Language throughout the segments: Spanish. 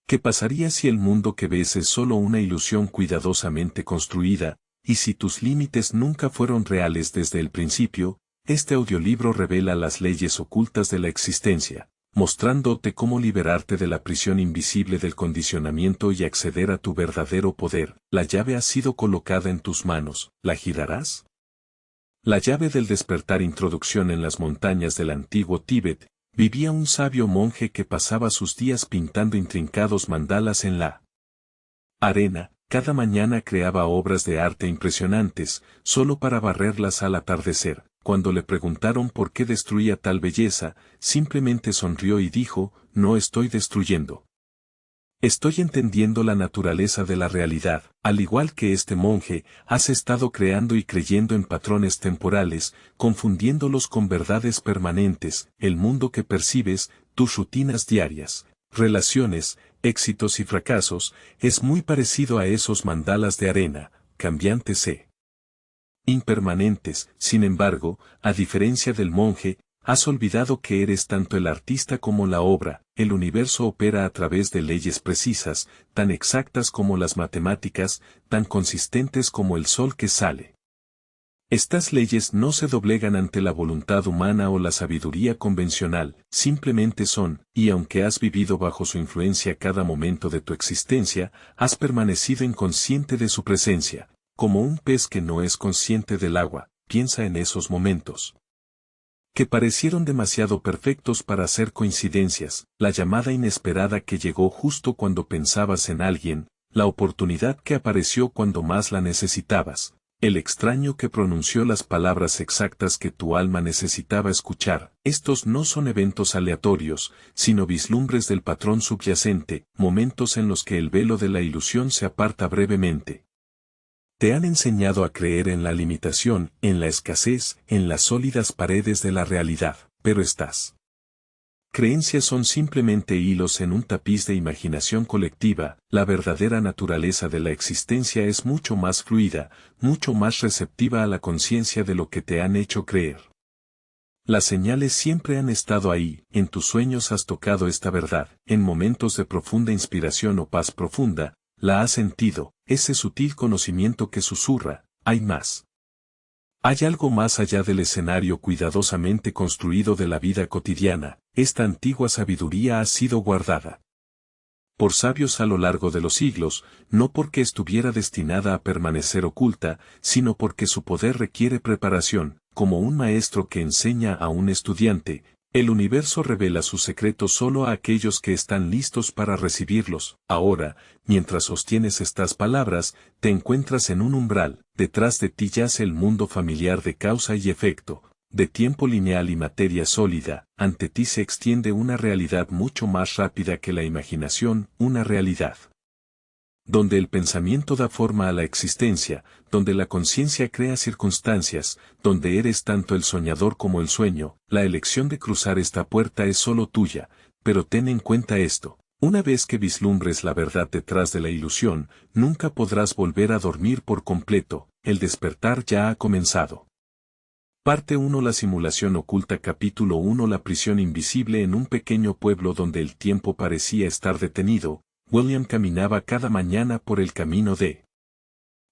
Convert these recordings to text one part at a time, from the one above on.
¿Qué pasaría si el mundo que ves es solo una ilusión cuidadosamente construida, y si tus límites nunca fueron reales desde el principio? Este audiolibro revela las leyes ocultas de la existencia, mostrándote cómo liberarte de la prisión invisible del condicionamiento y acceder a tu verdadero poder. La llave ha sido colocada en tus manos, ¿la girarás? La llave del despertar. Introducción. En las montañas del antiguo Tíbet, vivía un sabio monje que pasaba sus días pintando intrincados mandalas en la arena. Cada mañana creaba obras de arte impresionantes, solo para barrerlas al atardecer. Cuando le preguntaron por qué destruía tal belleza, simplemente sonrió y dijo: no estoy destruyendo. Estoy entendiendo la naturaleza de la realidad. Al igual que este monje, has estado creando y creyendo en patrones temporales, confundiéndolos con verdades permanentes. El mundo que percibes, tus rutinas diarias, relaciones, éxitos y fracasos, es muy parecido a esos mandalas de arena, cambiantes e impermanentes. Sin embargo, a diferencia del monje, has olvidado que eres tanto el artista como la obra. El universo opera a través de leyes precisas, tan exactas como las matemáticas, tan consistentes como el sol que sale. Estas leyes no se doblegan ante la voluntad humana o la sabiduría convencional, simplemente son, y aunque has vivido bajo su influencia cada momento de tu existencia, has permanecido inconsciente de su presencia, como un pez que no es consciente del agua. Piensa en esos momentos que parecieron demasiado perfectos para ser coincidencias, la llamada inesperada que llegó justo cuando pensabas en alguien, la oportunidad que apareció cuando más la necesitabas, el extraño que pronunció las palabras exactas que tu alma necesitaba escuchar. Estos no son eventos aleatorios, sino vislumbres del patrón subyacente, momentos en los que el velo de la ilusión se aparta brevemente. Te han enseñado a creer en la limitación, en la escasez, en las sólidas paredes de la realidad, pero estas creencias son simplemente hilos en un tapiz de imaginación colectiva. La verdadera naturaleza de la existencia es mucho más fluida, mucho más receptiva a la conciencia de lo que te han hecho creer. Las señales siempre han estado ahí. En tus sueños has tocado esta verdad, en momentos de profunda inspiración o paz profunda, la has sentido, ese sutil conocimiento que susurra: hay más. Hay algo más allá del escenario cuidadosamente construido de la vida cotidiana. Esta antigua sabiduría ha sido guardada por sabios a lo largo de los siglos, no porque estuviera destinada a permanecer oculta, sino porque su poder requiere preparación. Como un maestro que enseña a un estudiante, el universo revela sus secretos solo a aquellos que están listos para recibirlos. Ahora, mientras sostienes estas palabras, te encuentras en un umbral. Detrás de ti yace el mundo familiar de causa y efecto, de tiempo lineal y materia sólida. Ante ti se extiende una realidad mucho más rápida que la imaginación, una realidad donde el pensamiento da forma a la existencia, donde la conciencia crea circunstancias, donde eres tanto el soñador como el sueño. La elección de cruzar esta puerta es solo tuya, pero ten en cuenta esto: una vez que vislumbres la verdad detrás de la ilusión, nunca podrás volver a dormir por completo. El despertar ya ha comenzado. Parte 1. La simulación oculta. Capítulo 1. La prisión invisible. En un pequeño pueblo donde el tiempo parecía estar detenido, William caminaba cada mañana por el camino de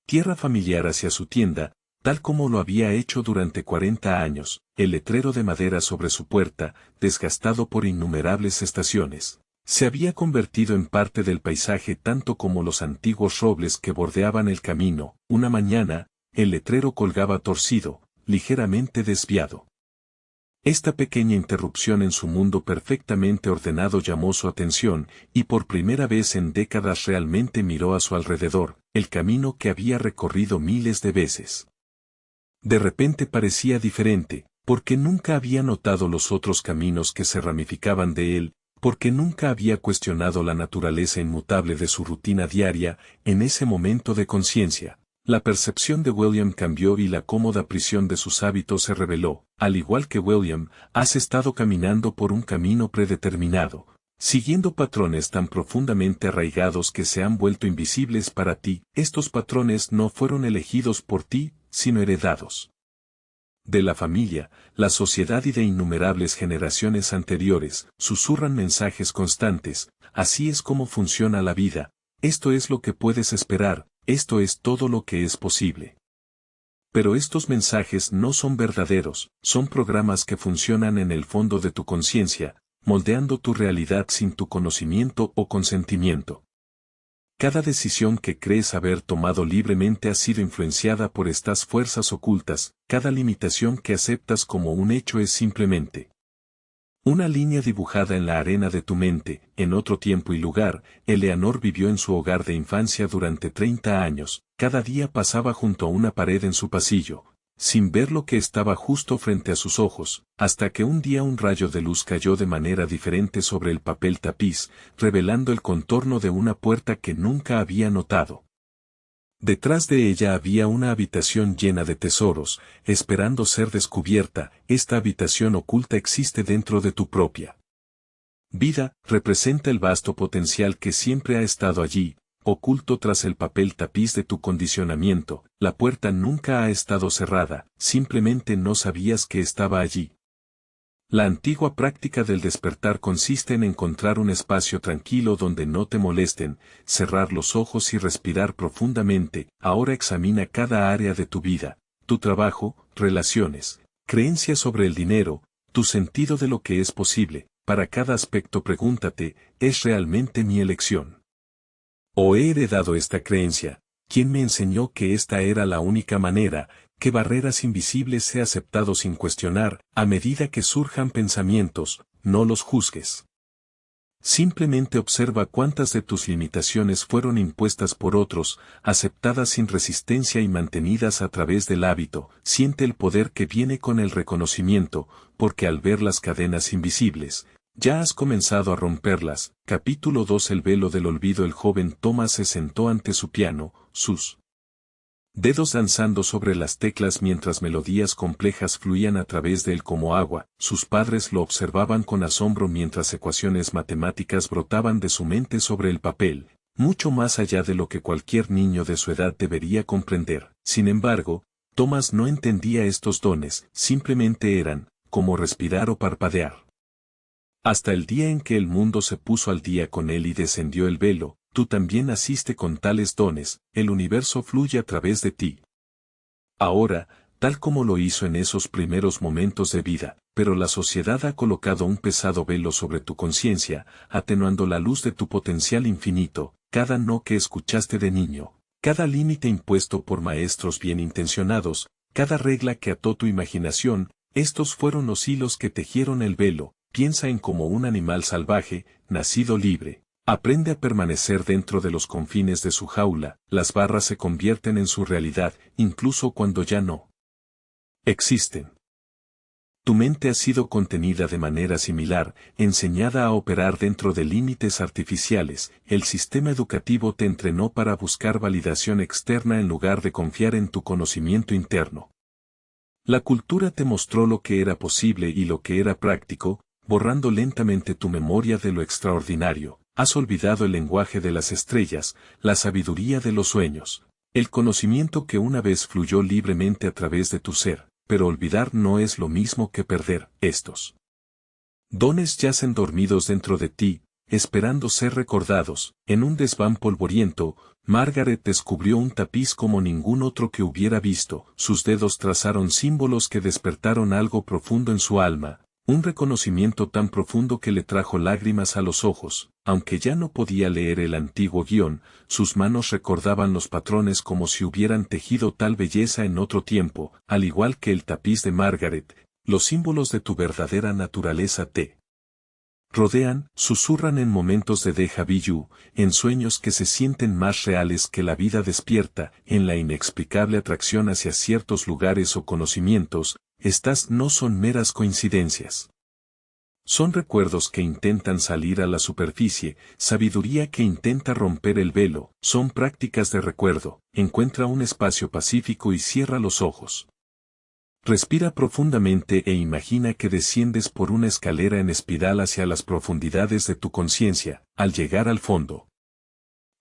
tierra familiar hacia su tienda, tal como lo había hecho durante 40 años. El letrero de madera sobre su puerta, desgastado por innumerables estaciones, se había convertido en parte del paisaje tanto como los antiguos robles que bordeaban el camino. Una mañana, el letrero colgaba torcido, ligeramente desviado. Esta pequeña interrupción en su mundo perfectamente ordenado llamó su atención, y por primera vez en décadas realmente miró a su alrededor, el camino que había recorrido miles de veces. De repente parecía diferente, porque nunca había notado los otros caminos que se ramificaban de él, porque nunca había cuestionado la naturaleza inmutable de su rutina diaria. En ese momento de conciencia, la percepción de William cambió y la cómoda prisión de sus hábitos se reveló. Al igual que William, has estado caminando por un camino predeterminado, siguiendo patrones tan profundamente arraigados que se han vuelto invisibles para ti. Estos patrones no fueron elegidos por ti, sino heredados de la familia, la sociedad y de innumerables generaciones anteriores, susurran mensajes constantes: así es como funciona la vida, esto es lo que puedes esperar, esto es todo lo que es posible. Pero estos mensajes no son verdaderos, son programas que funcionan en el fondo de tu conciencia, moldeando tu realidad sin tu conocimiento o consentimiento. Cada decisión que crees haber tomado libremente ha sido influenciada por estas fuerzas ocultas, cada limitación que aceptas como un hecho es simplemente una línea dibujada en la arena de tu mente. En otro tiempo y lugar, Eleanor vivió en su hogar de infancia durante 30 años, cada día pasaba junto a una pared en su pasillo, sin ver lo que estaba justo frente a sus ojos, hasta que un día un rayo de luz cayó de manera diferente sobre el papel tapiz, revelando el contorno de una puerta que nunca había notado. Detrás de ella había una habitación llena de tesoros, esperando ser descubierta. Esta habitación oculta existe dentro de tu propia vida, representa el vasto potencial que siempre ha estado allí, oculto tras el papel tapiz de tu condicionamiento. La puerta nunca ha estado cerrada, simplemente no sabías que estaba allí. La antigua práctica del despertar consiste en encontrar un espacio tranquilo donde no te molesten, cerrar los ojos y respirar profundamente. Ahora examina cada área de tu vida, tu trabajo, relaciones, creencias sobre el dinero, tu sentido de lo que es posible. Para cada aspecto pregúntate: ¿es realmente mi elección? ¿O he heredado esta creencia? ¿Quién me enseñó que esta era la única manera? ¿Qué barreras invisibles he aceptado sin cuestionar? A medida que surjan pensamientos, no los juzgues. Simplemente observa cuántas de tus limitaciones fueron impuestas por otros, aceptadas sin resistencia y mantenidas a través del hábito. Siente el poder que viene con el reconocimiento, porque al ver las cadenas invisibles, ya has comenzado a romperlas. Capítulo 2. El velo del olvido. El joven Thomas se sentó ante su piano, sus dedos danzando sobre las teclas mientras melodías complejas fluían a través de él como agua. Sus padres lo observaban con asombro mientras ecuaciones matemáticas brotaban de su mente sobre el papel, mucho más allá de lo que cualquier niño de su edad debería comprender. Sin embargo, Thomas no entendía estos dones, simplemente eran, como respirar o parpadear. Hasta el día en que el mundo se puso al día con él y descendió el velo. Tú también naciste con tales dones, el universo fluye a través de ti. Ahora, tal como lo hizo en esos primeros momentos de vida, pero la sociedad ha colocado un pesado velo sobre tu conciencia, atenuando la luz de tu potencial infinito. Cada no que escuchaste de niño, cada límite impuesto por maestros bien intencionados, cada regla que ató tu imaginación, estos fueron los hilos que tejieron el velo. Piensa en como un animal salvaje, nacido libre. Aprende a permanecer dentro de los confines de su jaula. Las barras se convierten en su realidad, incluso cuando ya no existen. Tu mente ha sido contenida de manera similar, enseñada a operar dentro de límites artificiales. El sistema educativo te entrenó para buscar validación externa en lugar de confiar en tu conocimiento interno. La cultura te mostró lo que era posible y lo que era práctico, borrando lentamente tu memoria de lo extraordinario. Has olvidado el lenguaje de las estrellas, la sabiduría de los sueños, el conocimiento que una vez fluyó libremente a través de tu ser, pero olvidar no es lo mismo que perder. Estos dones yacen dormidos dentro de ti, esperando ser recordados. En un desván polvoriento, Margaret descubrió un tapiz como ningún otro que hubiera visto. Sus dedos trazaron símbolos que despertaron algo profundo en su alma. Un reconocimiento tan profundo que le trajo lágrimas a los ojos. Aunque ya no podía leer el antiguo guión, sus manos recordaban los patrones como si hubieran tejido tal belleza en otro tiempo. Al igual que el tapiz de Margaret, los símbolos de tu verdadera naturaleza te rodean, susurran en momentos de déjà vu, en sueños que se sienten más reales que la vida despierta, en la inexplicable atracción hacia ciertos lugares o conocimientos. Estas no son meras coincidencias. Son recuerdos que intentan salir a la superficie, sabiduría que intenta romper el velo. Son prácticas de recuerdo. Encuentra un espacio pacífico y cierra los ojos. Respira profundamente e imagina que desciendes por una escalera en espiral hacia las profundidades de tu conciencia. Al llegar al fondo,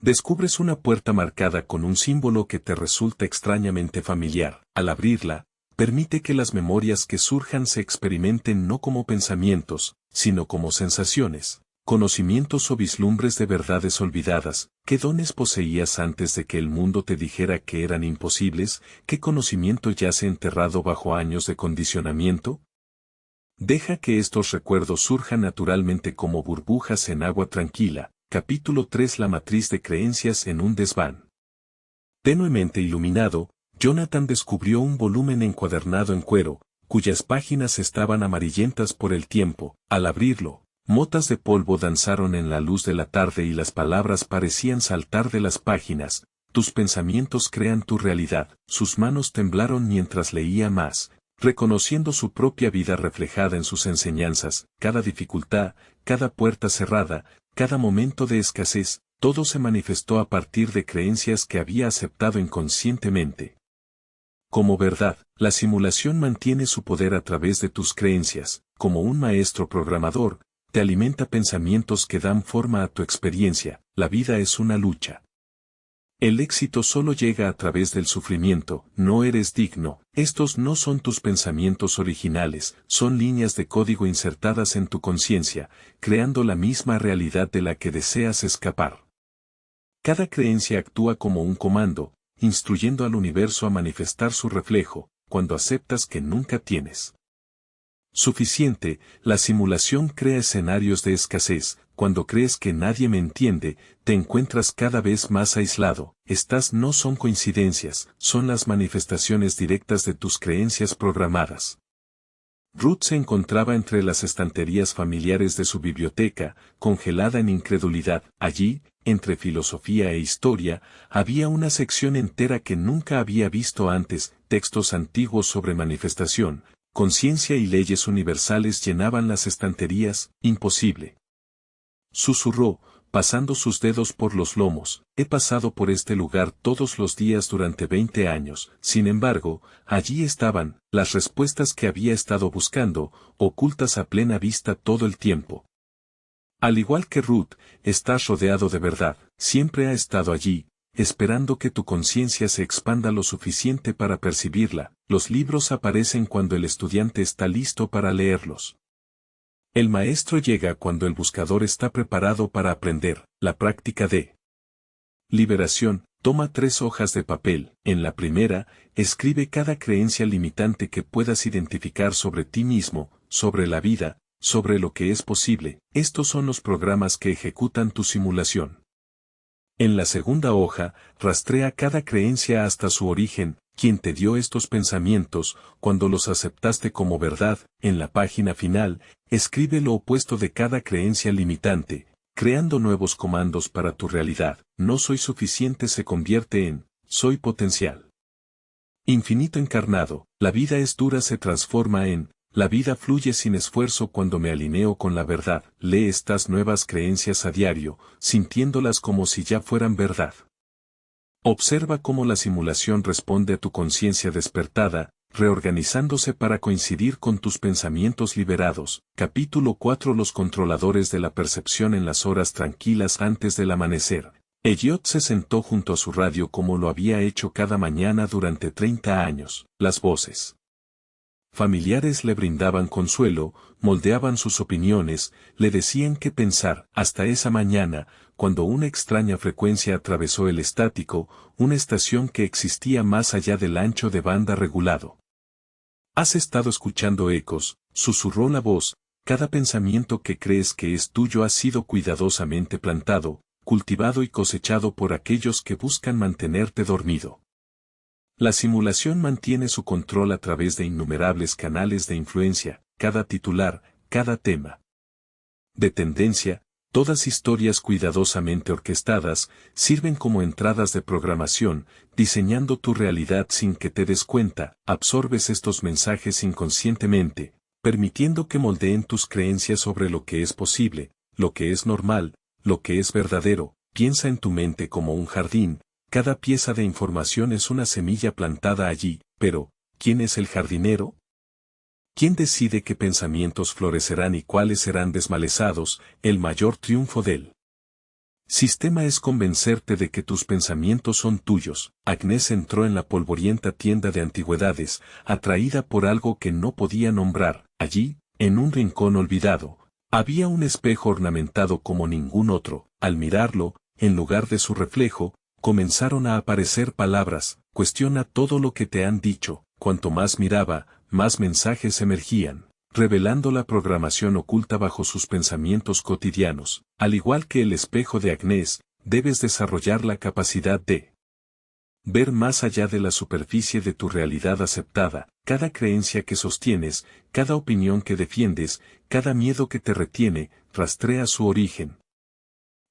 descubres una puerta marcada con un símbolo que te resulta extrañamente familiar. Al abrirla, Permite que las memorias que surjan se experimenten no como pensamientos, sino como sensaciones, conocimientos o vislumbres de verdades olvidadas. ¿Qué dones poseías antes de que el mundo te dijera que eran imposibles? ¿Qué conocimiento yace enterrado bajo años de condicionamiento? Deja que estos recuerdos surjan naturalmente como burbujas en agua tranquila. Capítulo 3. La matriz de creencias en un desván. Tenuemente iluminado, Jonathan descubrió un volumen encuadernado en cuero, cuyas páginas estaban amarillentas por el tiempo. Al abrirlo, motas de polvo danzaron en la luz de la tarde y las palabras parecían saltar de las páginas. Tus pensamientos crean tu realidad. Sus manos temblaron mientras leía más, reconociendo su propia vida reflejada en sus enseñanzas. Cada dificultad, cada puerta cerrada, cada momento de escasez, todo se manifestó a partir de creencias que había aceptado inconscientemente. Como verdad, la simulación mantiene su poder a través de tus creencias. Como un maestro programador, te alimenta pensamientos que dan forma a tu experiencia. La vida es una lucha. El éxito solo llega a través del sufrimiento. No eres digno. Estos no son tus pensamientos originales, son líneas de código insertadas en tu conciencia, creando la misma realidad de la que deseas escapar. Cada creencia actúa como un comando, instruyendo al universo a manifestar su reflejo. Cuando aceptas que nunca tienes suficiente, la simulación crea escenarios de escasez. Cuando crees que nadie me entiende, te encuentras cada vez más aislado. Estas no son coincidencias, son las manifestaciones directas de tus creencias programadas. Ruth se encontraba entre las estanterías familiares de su biblioteca, congelada en incredulidad. Allí, entre filosofía e historia, había una sección entera que nunca había visto antes. Textos antiguos sobre manifestación, conciencia y leyes universales llenaban las estanterías. Imposible. Susurró, pasando sus dedos por los lomos. He pasado por este lugar todos los días durante 20 años. Sin embargo, allí estaban, las respuestas que había estado buscando, ocultas a plena vista todo el tiempo. Al igual que Ruth, estás rodeado de verdad. Siempre ha estado allí, esperando que tu conciencia se expanda lo suficiente para percibirla. Los libros aparecen cuando el estudiante está listo para leerlos. El maestro llega cuando el buscador está preparado para aprender. La práctica de liberación. Toma 3 hojas de papel. En la primera, escribe cada creencia limitante que puedas identificar sobre ti mismo, sobre la vida, sobre lo que es posible. Estos son los programas que ejecutan tu simulación. En la segunda hoja, rastrea cada creencia hasta su origen. ¿Quién te dio estos pensamientos? Cuando los aceptaste como verdad. En la página final, escribe lo opuesto de cada creencia limitante, creando nuevos comandos para tu realidad. No soy suficiente se convierte en soy potencial. Infinito encarnado. La vida es dura se transforma en la vida fluye sin esfuerzo cuando me alineo con la verdad. Lee estas nuevas creencias a diario, sintiéndolas como si ya fueran verdad. Observa cómo la simulación responde a tu conciencia despertada, reorganizándose para coincidir con tus pensamientos liberados. Capítulo 4. Los controladores de la percepción en las horas tranquilas antes del amanecer. Elliot se sentó junto a su radio como lo había hecho cada mañana durante 30 años. Las voces familiares le brindaban consuelo, moldeaban sus opiniones, le decían qué pensar. Hasta esa mañana, cuando una extraña frecuencia atravesó el estático, una estación que existía más allá del ancho de banda regulado. ¿Has estado escuchando ecos?, susurró la voz. Cada pensamiento que crees que es tuyo ha sido cuidadosamente plantado, cultivado y cosechado por aquellos que buscan mantenerte dormido. La simulación mantiene su control a través de innumerables canales de influencia, cada titular, cada tema de tendencia, todas historias cuidadosamente orquestadas, sirven como entradas de programación, diseñando tu realidad sin que te des cuenta. Absorbes estos mensajes inconscientemente, permitiendo que moldeen tus creencias sobre lo que es posible, lo que es normal, lo que es verdadero. Piensa en tu mente como un jardín. Cada pieza de información es una semilla plantada allí, pero, ¿quién es el jardinero? ¿Quién decide qué pensamientos florecerán y cuáles serán desmalezados? El mayor triunfo del Sistema es convencerte de que tus pensamientos son tuyos. Agnes entró en la polvorienta tienda de antigüedades, atraída por algo que no podía nombrar. Allí, en un rincón olvidado, había un espejo ornamentado como ningún otro. Al mirarlo, en lugar de su reflejo, comenzaron a aparecer palabras: cuestiona todo lo que te han dicho. Cuanto más miraba, más mensajes emergían, revelando la programación oculta bajo sus pensamientos cotidianos. Al igual que el espejo de Agnes, debes desarrollar la capacidad de ver más allá de la superficie de tu realidad aceptada. Cada creencia que sostienes, cada opinión que defiendes, cada miedo que te retiene, rastrea su origen.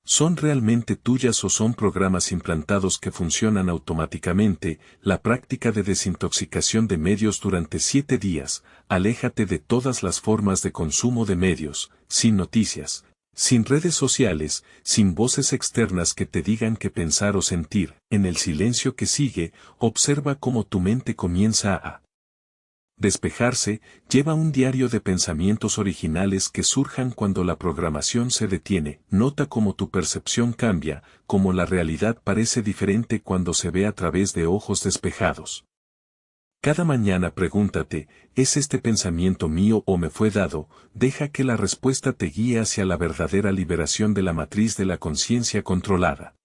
¿Son realmente tuyas o son programas implantados que funcionan automáticamente? La práctica de desintoxicación de medios durante 7 días. Aléjate de todas las formas de consumo de medios, sin noticias, sin redes sociales, sin voces externas que te digan qué pensar o sentir. En el silencio que sigue, observa cómo tu mente comienza a despejarse. Lleva un diario de pensamientos originales que surjan cuando la programación se detiene. Nota cómo tu percepción cambia, cómo la realidad parece diferente cuando se ve a través de ojos despejados. Cada mañana pregúntate: ¿es este pensamiento mío o me fue dado? Deja que la respuesta te guíe hacia la verdadera liberación de la matriz de la conciencia controlada.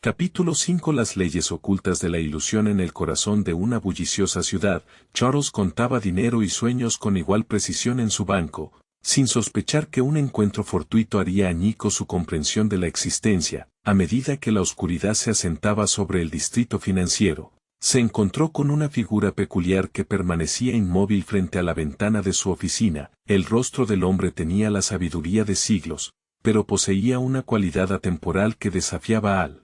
Capítulo 5. Las leyes ocultas de la ilusión. En el corazón de una bulliciosa ciudad, Charles contaba dinero y sueños con igual precisión en su banco, sin sospechar que un encuentro fortuito haría añicos su comprensión de la existencia. A medida que la oscuridad se asentaba sobre el distrito financiero, se encontró con una figura peculiar que permanecía inmóvil frente a la ventana de su oficina. El rostro del hombre tenía la sabiduría de siglos, pero poseía una cualidad atemporal que desafiaba al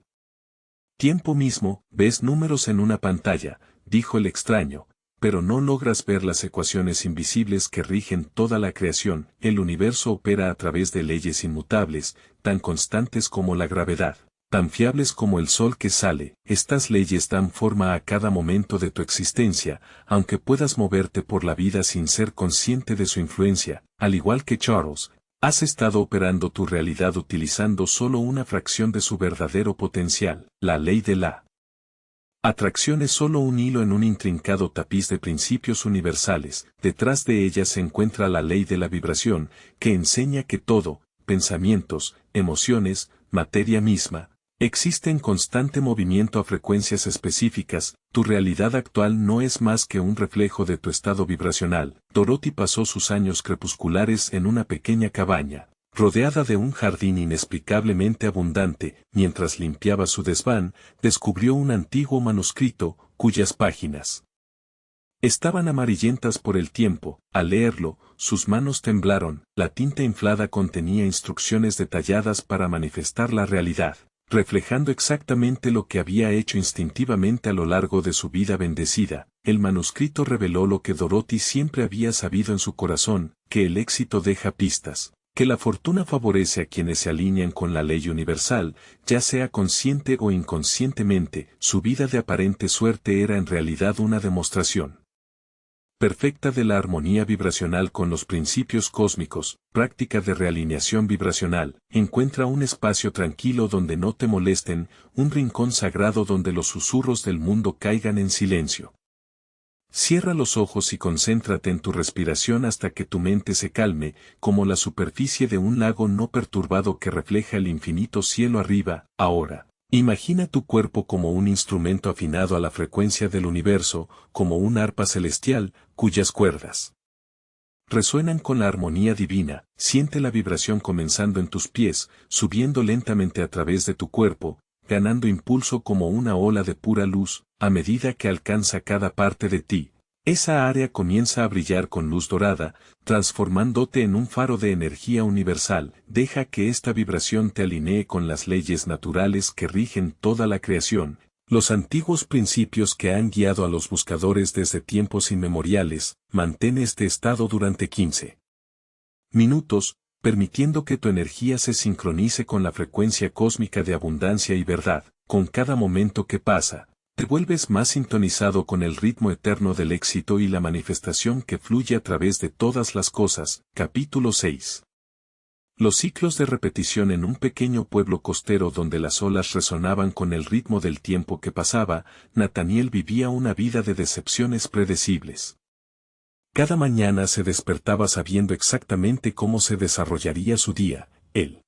tiempo mismo. Ves números en una pantalla, dijo el extraño, pero no logras ver las ecuaciones invisibles que rigen toda la creación. El universo opera a través de leyes inmutables, tan constantes como la gravedad, tan fiables como el sol que sale. Estas leyes dan forma a cada momento de tu existencia, aunque puedas moverte por la vida sin ser consciente de su influencia. Al igual que Charles, has estado operando tu realidad utilizando solo una fracción de su verdadero potencial. La ley de la atracción es solo un hilo en un intrincado tapiz de principios universales. Detrás de ella se encuentra la ley de la vibración, que enseña que todo, pensamientos, emociones, materia misma, existe en constante movimiento a frecuencias específicas. Tu realidad actual no es más que un reflejo de tu estado vibracional. Dorothy pasó sus años crepusculares en una pequeña cabaña, rodeada de un jardín inexplicablemente abundante. Mientras limpiaba su desván, descubrió un antiguo manuscrito, cuyas páginas estaban amarillentas por el tiempo. Al leerlo, sus manos temblaron. La tinta inflada contenía instrucciones detalladas para manifestar la realidad, reflejando exactamente lo que había hecho instintivamente a lo largo de su vida bendecida. El manuscrito reveló lo que Dorothy siempre había sabido en su corazón: que el éxito deja pistas, que la fortuna favorece a quienes se alinean con la ley universal, ya sea consciente o inconscientemente. Su vida de aparente suerte era en realidad una demostración perfecta de la armonía vibracional con los principios cósmicos. Práctica de realineación vibracional. Encuentra un espacio tranquilo donde no te molesten, un rincón sagrado donde los susurros del mundo caigan en silencio. Cierra los ojos y concéntrate en tu respiración hasta que tu mente se calme, como la superficie de un lago no perturbado que refleja el infinito cielo arriba. Ahora, imagina tu cuerpo como un instrumento afinado a la frecuencia del universo, como un arpa celestial, cuyas cuerdas resuenan con la armonía divina. Siente la vibración comenzando en tus pies, subiendo lentamente a través de tu cuerpo, ganando impulso como una ola de pura luz. A medida que alcanza cada parte de ti, esa área comienza a brillar con luz dorada, transformándote en un faro de energía universal. Deja que esta vibración te alinee con las leyes naturales que rigen toda la creación, los antiguos principios que han guiado a los buscadores desde tiempos inmemoriales. Mantén este estado durante 15 minutos, permitiendo que tu energía se sincronice con la frecuencia cósmica de abundancia y verdad. Con cada momento que pasa, te vuelves más sintonizado con el ritmo eterno del éxito y la manifestación que fluye a través de todas las cosas. Capítulo 6. Los ciclos de repetición en un pequeño pueblo costero donde las olas resonaban con el ritmo del tiempo que pasaba, Nathaniel vivía una vida de decepciones predecibles. Cada mañana se despertaba sabiendo exactamente cómo se desarrollaría su día, el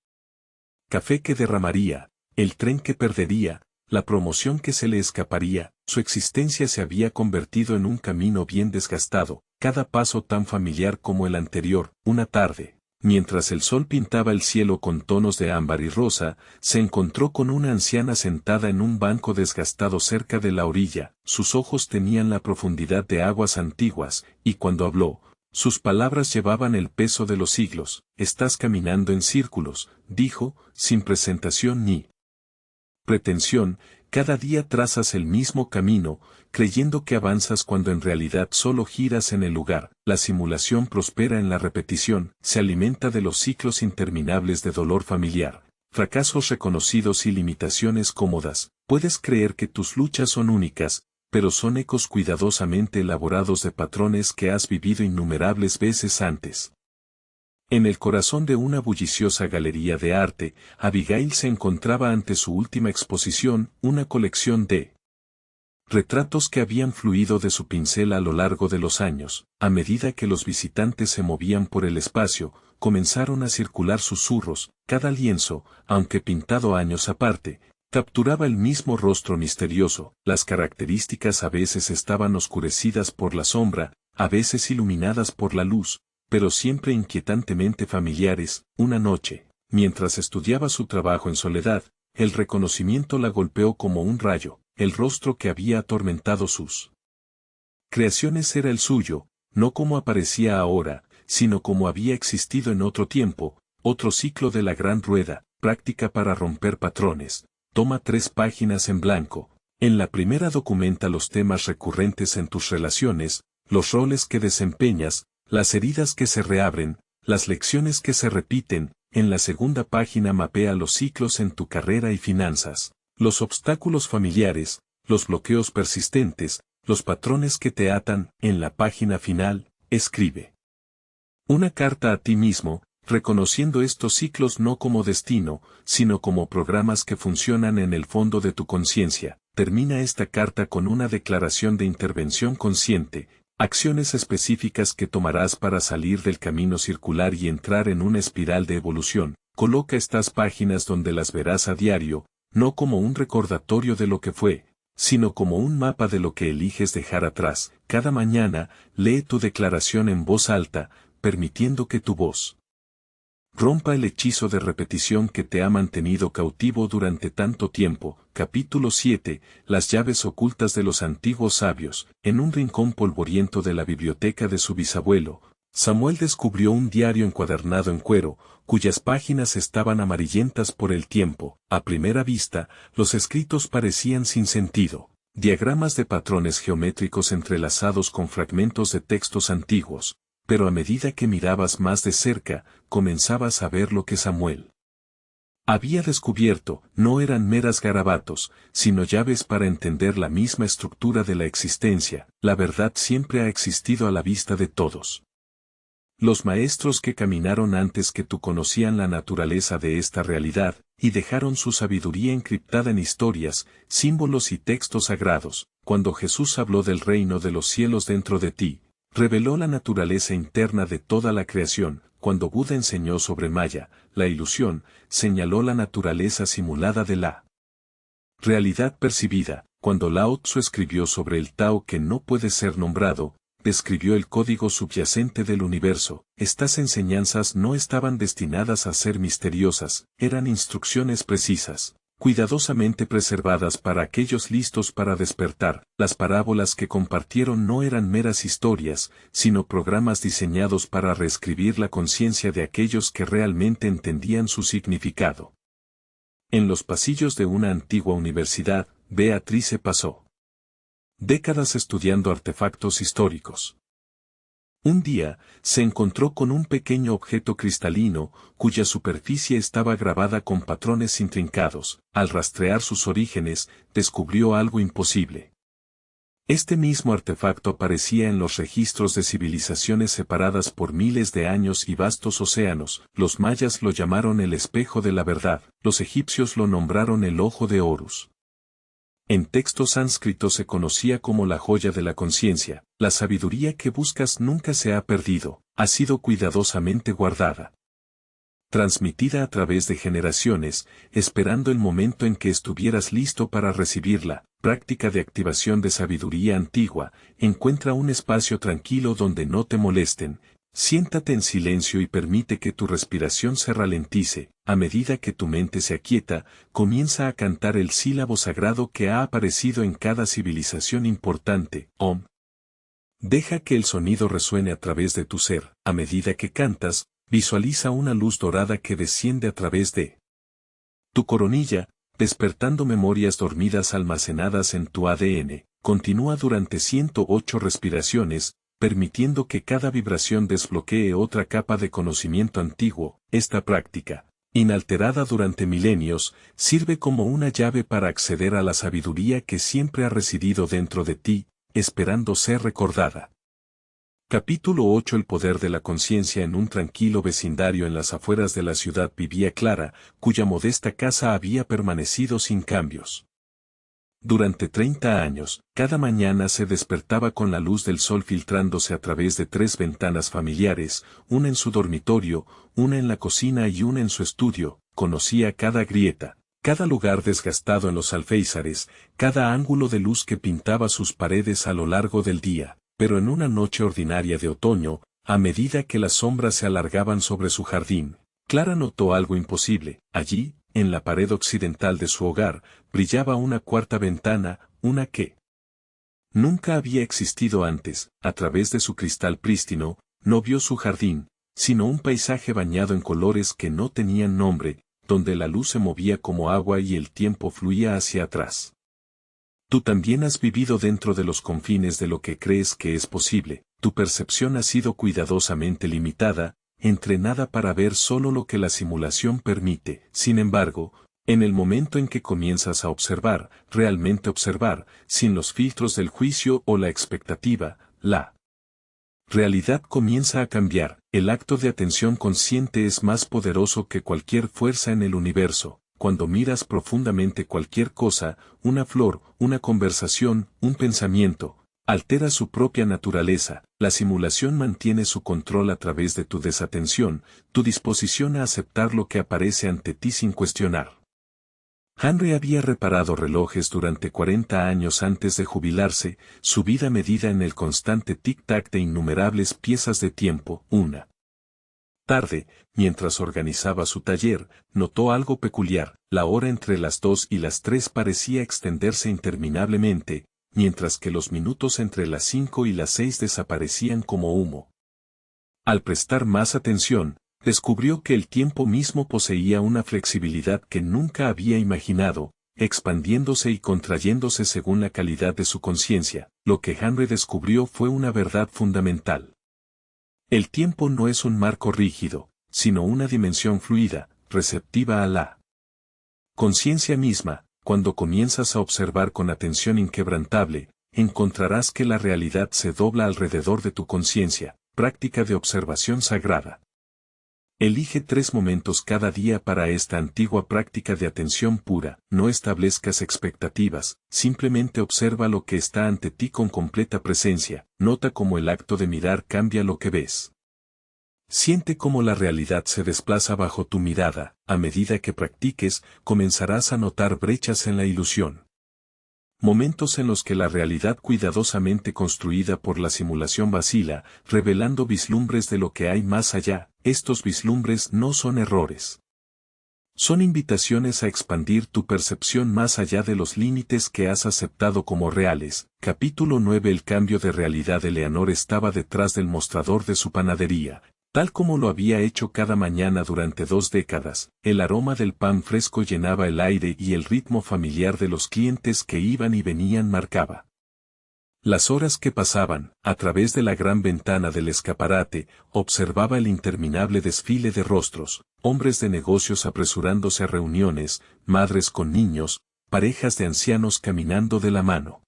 café que derramaría, el tren que perdería, la promoción que se le escaparía. Su existencia se había convertido en un camino bien desgastado, cada paso tan familiar como el anterior. Una tarde, mientras el sol pintaba el cielo con tonos de ámbar y rosa, se encontró con una anciana sentada en un banco desgastado cerca de la orilla. Sus ojos tenían la profundidad de aguas antiguas, y cuando habló, sus palabras llevaban el peso de los siglos. Estás caminando en círculos, dijo, sin presentación ni pretensión. Cada día trazas el mismo camino, creyendo que avanzas cuando en realidad solo giras en el lugar. La simulación prospera en la repetición, se alimenta de los ciclos interminables de dolor familiar, fracasos reconocidos y limitaciones cómodas. Puedes creer que tus luchas son únicas, pero son ecos cuidadosamente elaborados de patrones que has vivido innumerables veces antes. En el corazón de una bulliciosa galería de arte, Abigail se encontraba ante su última exposición, una colección de retratos que habían fluido de su pincel a lo largo de los años. A medida que los visitantes se movían por el espacio, comenzaron a circular susurros. Cada lienzo, aunque pintado años aparte, capturaba el mismo rostro misterioso. Las características a veces estaban oscurecidas por la sombra, a veces iluminadas por la luz, pero siempre inquietantemente familiares. Una noche, mientras estudiaba su trabajo en soledad, el reconocimiento la golpeó como un rayo. El rostro que había atormentado sus creaciones era el suyo, no como aparecía ahora, sino como había existido en otro tiempo. Otro ciclo de la gran rueda, práctica para romper patrones. Toma 3 páginas en blanco. En la primera documenta los temas recurrentes en tus relaciones, los roles que desempeñas, las heridas que se reabren, las lecciones que se repiten. En la segunda página mapea los ciclos en tu carrera y finanzas, los obstáculos familiares, los bloqueos persistentes, los patrones que te atan. En la página final, escribe una carta a ti mismo, reconociendo estos ciclos no como destino, sino como programas que funcionan en el fondo de tu conciencia. Termina esta carta con una declaración de intervención consciente, acciones específicas que tomarás para salir del camino circular y entrar en una espiral de evolución. Coloca estas páginas donde las verás a diario, no como un recordatorio de lo que fue, sino como un mapa de lo que eliges dejar atrás. Cada mañana, lee tu declaración en voz alta, permitiendo que tu voz rompa el hechizo de repetición que te ha mantenido cautivo durante tanto tiempo. Capítulo 7. Las llaves ocultas de los antiguos sabios. En un rincón polvoriento de la biblioteca de su bisabuelo, Samuel descubrió un diario encuadernado en cuero, cuyas páginas estaban amarillentas por el tiempo. A primera vista, los escritos parecían sin sentido. Diagramas de patrones geométricos entrelazados con fragmentos de textos antiguos. Pero a medida que mirabas más de cerca, comenzabas a ver lo que Samuel había descubierto. No eran meras garabatos, sino llaves para entender la misma estructura de la existencia. La verdad siempre ha existido a la vista de todos. Los maestros que caminaron antes que tú conocían la naturaleza de esta realidad, y dejaron su sabiduría encriptada en historias, símbolos y textos sagrados. Cuando Jesús habló del reino de los cielos dentro de ti, reveló la naturaleza interna de toda la creación. Cuando Buda enseñó sobre Maya, la ilusión, señaló la naturaleza simulada de la realidad percibida. Cuando Lao Tzu escribió sobre el Tao que no puede ser nombrado, describió el código subyacente del universo. Estas enseñanzas no estaban destinadas a ser misteriosas, eran instrucciones precisas, cuidadosamente preservadas para aquellos listos para despertar. Las parábolas que compartieron no eran meras historias, sino programas diseñados para reescribir la conciencia de aquellos que realmente entendían su significado. En los pasillos de una antigua universidad, Beatrice pasó décadas estudiando artefactos históricos. Un día, se encontró con un pequeño objeto cristalino, cuya superficie estaba grabada con patrones intrincados. Al rastrear sus orígenes, descubrió algo imposible. Este mismo artefacto aparecía en los registros de civilizaciones separadas por miles de años y vastos océanos. Los mayas lo llamaron el espejo de la verdad, los egipcios lo nombraron el ojo de Horus. En textos sánscritos se conocía como la joya de la conciencia. La sabiduría que buscas nunca se ha perdido, ha sido cuidadosamente guardada, transmitida a través de generaciones, esperando el momento en que estuvieras listo para recibirla. Práctica de activación de sabiduría antigua. Encuentra un espacio tranquilo donde no te molesten. Siéntate en silencio y permite que tu respiración se ralentice. A medida que tu mente se aquieta, comienza a cantar el sílabo sagrado que ha aparecido en cada civilización importante, Om. Deja que el sonido resuene a través de tu ser. A medida que cantas, visualiza una luz dorada que desciende a través de tu coronilla, despertando memorias dormidas almacenadas en tu ADN. Continúa durante 108 respiraciones, permitiendo que cada vibración desbloquee otra capa de conocimiento antiguo. Esta práctica, inalterada durante milenios, sirve como una llave para acceder a la sabiduría que siempre ha residido dentro de ti, esperando ser recordada. Capítulo 8. El poder de la conciencia. En un tranquilo vecindario en las afueras de la ciudad vivía Clara, cuya modesta casa había permanecido sin cambios. Durante 30 años, cada mañana se despertaba con la luz del sol filtrándose a través de 3 ventanas familiares, una en su dormitorio, una en la cocina y una en su estudio. Conocía cada grieta, cada lugar desgastado en los alféizares, cada ángulo de luz que pintaba sus paredes a lo largo del día. Pero en una noche ordinaria de otoño, a medida que las sombras se alargaban sobre su jardín, Clara notó algo imposible. Allí, en la pared occidental de su hogar, brillaba una cuarta ventana, una que nunca había existido antes. A través de su cristal prístino, no vio su jardín, sino un paisaje bañado en colores que no tenían nombre, donde la luz se movía como agua y el tiempo fluía hacia atrás. Tú también has vivido dentro de los confines de lo que crees que es posible. Tu percepción ha sido cuidadosamente limitada, entrenada para ver solo lo que la simulación permite. Sin embargo, en el momento en que comienzas a observar, realmente observar, sin los filtros del juicio o la expectativa, la realidad comienza a cambiar. El acto de atención consciente es más poderoso que cualquier fuerza en el universo. Cuando miras profundamente cualquier cosa, una flor, una conversación, un pensamiento, altera su propia naturaleza. La simulación mantiene su control a través de tu desatención, tu disposición a aceptar lo que aparece ante ti sin cuestionar. Henry había reparado relojes durante 40 años antes de jubilarse, su vida medida en el constante tic-tac de innumerables piezas de tiempo. Una tarde, mientras organizaba su taller, notó algo peculiar. La hora entre las 2 y las 3 parecía extenderse interminablemente, mientras que los minutos entre las 5 y las 6 desaparecían como humo. Al prestar más atención, descubrió que el tiempo mismo poseía una flexibilidad que nunca había imaginado, expandiéndose y contrayéndose según la calidad de su conciencia. Lo que Henry descubrió fue una verdad fundamental. El tiempo no es un marco rígido, sino una dimensión fluida, receptiva a la conciencia misma. Cuando comienzas a observar con atención inquebrantable, encontrarás que la realidad se dobla alrededor de tu conciencia. Práctica de observación sagrada. Elige 3 momentos cada día para esta antigua práctica de atención pura. No establezcas expectativas, simplemente observa lo que está ante ti con completa presencia. Nota cómo el acto de mirar cambia lo que ves. Siente cómo la realidad se desplaza bajo tu mirada. A medida que practiques, comenzarás a notar brechas en la ilusión. Momentos en los que la realidad cuidadosamente construida por la simulación vacila, revelando vislumbres de lo que hay más allá. Estos vislumbres no son errores. Son invitaciones a expandir tu percepción más allá de los límites que has aceptado como reales. Capítulo 9. El cambio de realidad. Eleanor estaba detrás del mostrador de su panadería. Tal como lo había hecho cada mañana durante 2 décadas, el aroma del pan fresco llenaba el aire y el ritmo familiar de los clientes que iban y venían marcaba las horas que pasaban. A través de la gran ventana del escaparate, observaba el interminable desfile de rostros, hombres de negocios apresurándose a reuniones, madres con niños, parejas de ancianos caminando de la mano.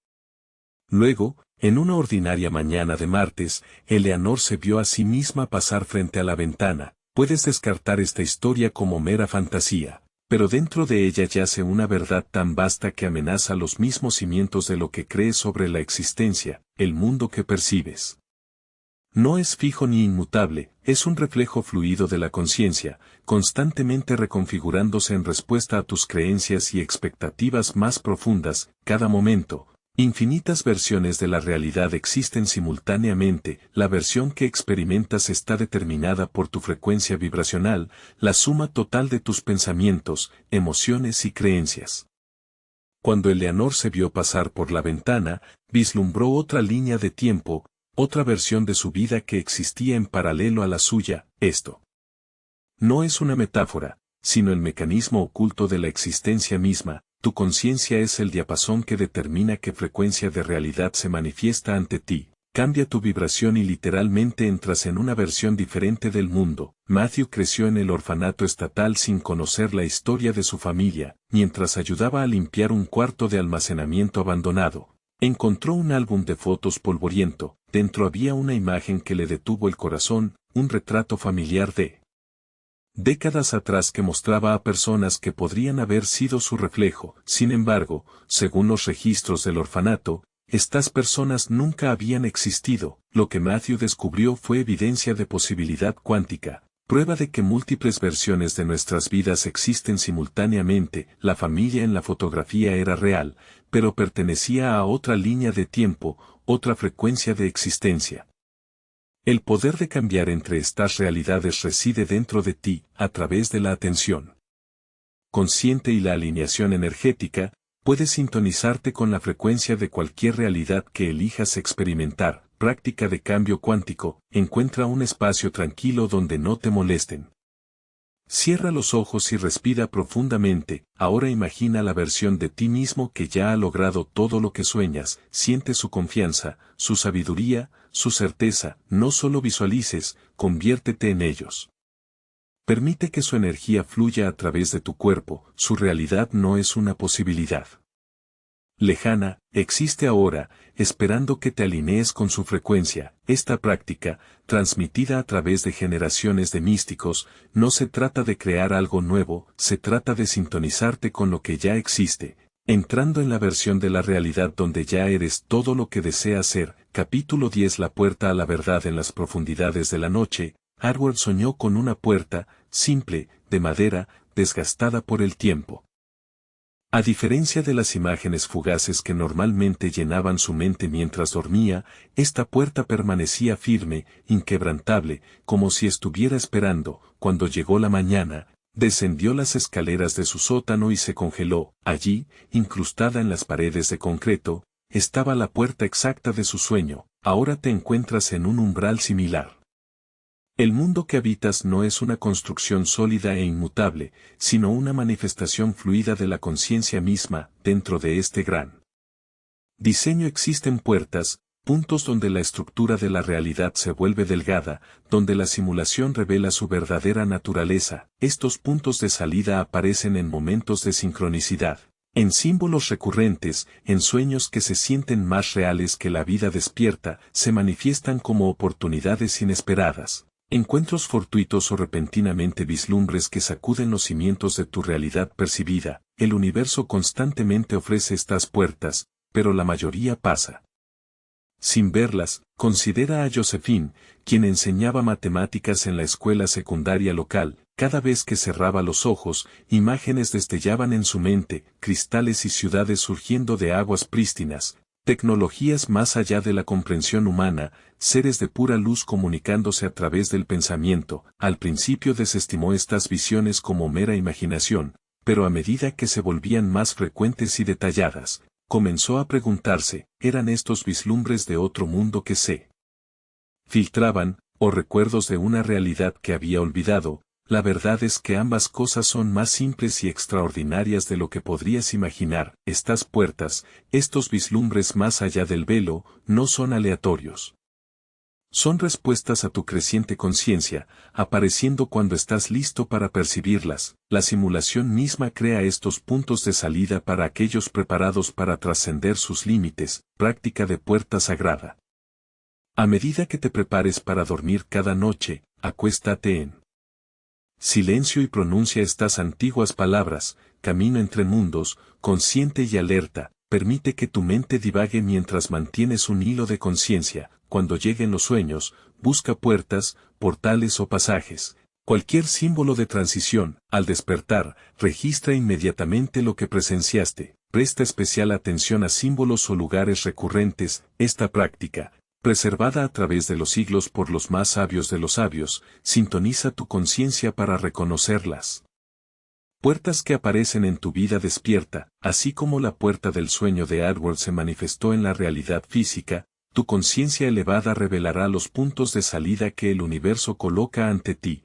Luego, en una ordinaria mañana de martes, Eleanor se vio a sí misma pasar frente a la ventana. Puedes descartar esta historia como mera fantasía, pero dentro de ella yace una verdad tan vasta que amenaza los mismos cimientos de lo que crees sobre la existencia, el mundo que percibes. No es fijo ni inmutable, es un reflejo fluido de la conciencia, constantemente reconfigurándose en respuesta a tus creencias y expectativas más profundas. Cada momento, infinitas versiones de la realidad existen simultáneamente. La versión que experimentas está determinada por tu frecuencia vibracional, la suma total de tus pensamientos, emociones y creencias. Cuando Eleanor se vio pasar por la ventana, vislumbró otra línea de tiempo, otra versión de su vida que existía en paralelo a la suya. Esto no es una metáfora, sino el mecanismo oculto de la existencia misma. Tu conciencia es el diapasón que determina qué frecuencia de realidad se manifiesta ante ti. Cambia tu vibración y literalmente entras en una versión diferente del mundo. Matthew creció en el orfanato estatal sin conocer la historia de su familia. Mientras ayudaba a limpiar un cuarto de almacenamiento abandonado, encontró un álbum de fotos polvoriento. Dentro había una imagen que le detuvo el corazón, un retrato familiar de décadas atrás que mostraba a personas que podrían haber sido su reflejo. Sin embargo, según los registros del orfanato, estas personas nunca habían existido. Lo que Matthew descubrió fue evidencia de posibilidad cuántica, prueba de que múltiples versiones de nuestras vidas existen simultáneamente. La familia en la fotografía era real, pero pertenecía a otra línea de tiempo, otra frecuencia de existencia. El poder de cambiar entre estas realidades reside dentro de ti, a través de la atención consciente y la alineación energética. Puedes sintonizarte con la frecuencia de cualquier realidad que elijas experimentar. Práctica de cambio cuántico. Encuentra un espacio tranquilo donde no te molesten. Cierra los ojos y respira profundamente. Ahora imagina la versión de ti mismo que ya ha logrado todo lo que sueñas. Siente su confianza, su sabiduría, su certeza. No solo visualices, conviértete en ellos. Permite que su energía fluya a través de tu cuerpo. Su realidad no es una posibilidad lejana, existe ahora, esperando que te alinees con su frecuencia. Esta práctica, transmitida a través de generaciones de místicos, no se trata de crear algo nuevo, se trata de sintonizarte con lo que ya existe, entrando en la versión de la realidad donde ya eres todo lo que deseas ser. Capítulo 10. La puerta a la verdad. En las profundidades de la noche, Harvard soñó con una puerta, simple, de madera, desgastada por el tiempo. A diferencia de las imágenes fugaces que normalmente llenaban su mente mientras dormía, esta puerta permanecía firme, inquebrantable, como si estuviera esperando. Cuando llegó la mañana, descendió las escaleras de su sótano y se congeló. Allí, incrustada en las paredes de concreto, estaba la puerta exacta de su sueño. Ahora te encuentras en un umbral similar. El mundo que habitas no es una construcción sólida e inmutable, sino una manifestación fluida de la conciencia misma. Dentro de este gran diseño existen puertas, puntos donde la estructura de la realidad se vuelve delgada, donde la simulación revela su verdadera naturaleza. Estos puntos de salida aparecen en momentos de sincronicidad, en símbolos recurrentes, en sueños que se sienten más reales que la vida despierta. Se manifiestan como oportunidades inesperadas, encuentros fortuitos o repentinamente vislumbres que sacuden los cimientos de tu realidad percibida. El universo constantemente ofrece estas puertas, pero la mayoría pasa sin verlas. Considera a Josephine, quien enseñaba matemáticas en la escuela secundaria local. Cada vez que cerraba los ojos, imágenes destellaban en su mente, cristales y ciudades surgiendo de aguas prístinas, tecnologías más allá de la comprensión humana, seres de pura luz comunicándose a través del pensamiento. Al principio desestimó estas visiones como mera imaginación, pero a medida que se volvían más frecuentes y detalladas, comenzó a preguntarse, ¿eran estos vislumbres de otro mundo que se filtraban, o recuerdos de una realidad que había olvidado? La verdad es que ambas cosas son más simples y extraordinarias de lo que podrías imaginar. Estas puertas, estos vislumbres más allá del velo, no son aleatorios. Son respuestas a tu creciente conciencia, apareciendo cuando estás listo para percibirlas. La simulación misma crea estos puntos de salida para aquellos preparados para trascender sus límites, práctica de puerta sagrada. A medida que te prepares para dormir cada noche, acuéstate en silencio y pronuncia estas antiguas palabras: camino entre mundos, consciente y alerta. Permite que tu mente divague mientras mantienes un hilo de conciencia. Cuando lleguen los sueños, busca puertas, portales o pasajes. Cualquier símbolo de transición, al despertar, registra inmediatamente lo que presenciaste. Presta especial atención a símbolos o lugares recurrentes. Esta práctica, preservada a través de los siglos por los más sabios de los sabios, sintoniza tu conciencia para reconocerlas. Puertas que aparecen en tu vida despierta, así como la puerta del sueño de Edward se manifestó en la realidad física, tu conciencia elevada revelará los puntos de salida que el universo coloca ante ti.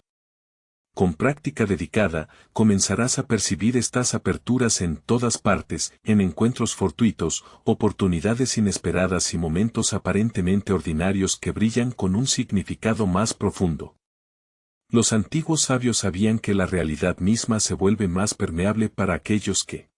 Con práctica dedicada, comenzarás a percibir estas aperturas en todas partes, en encuentros fortuitos, oportunidades inesperadas y momentos aparentemente ordinarios que brillan con un significado más profundo. Los antiguos sabios sabían que la realidad misma se vuelve más permeable para aquellos que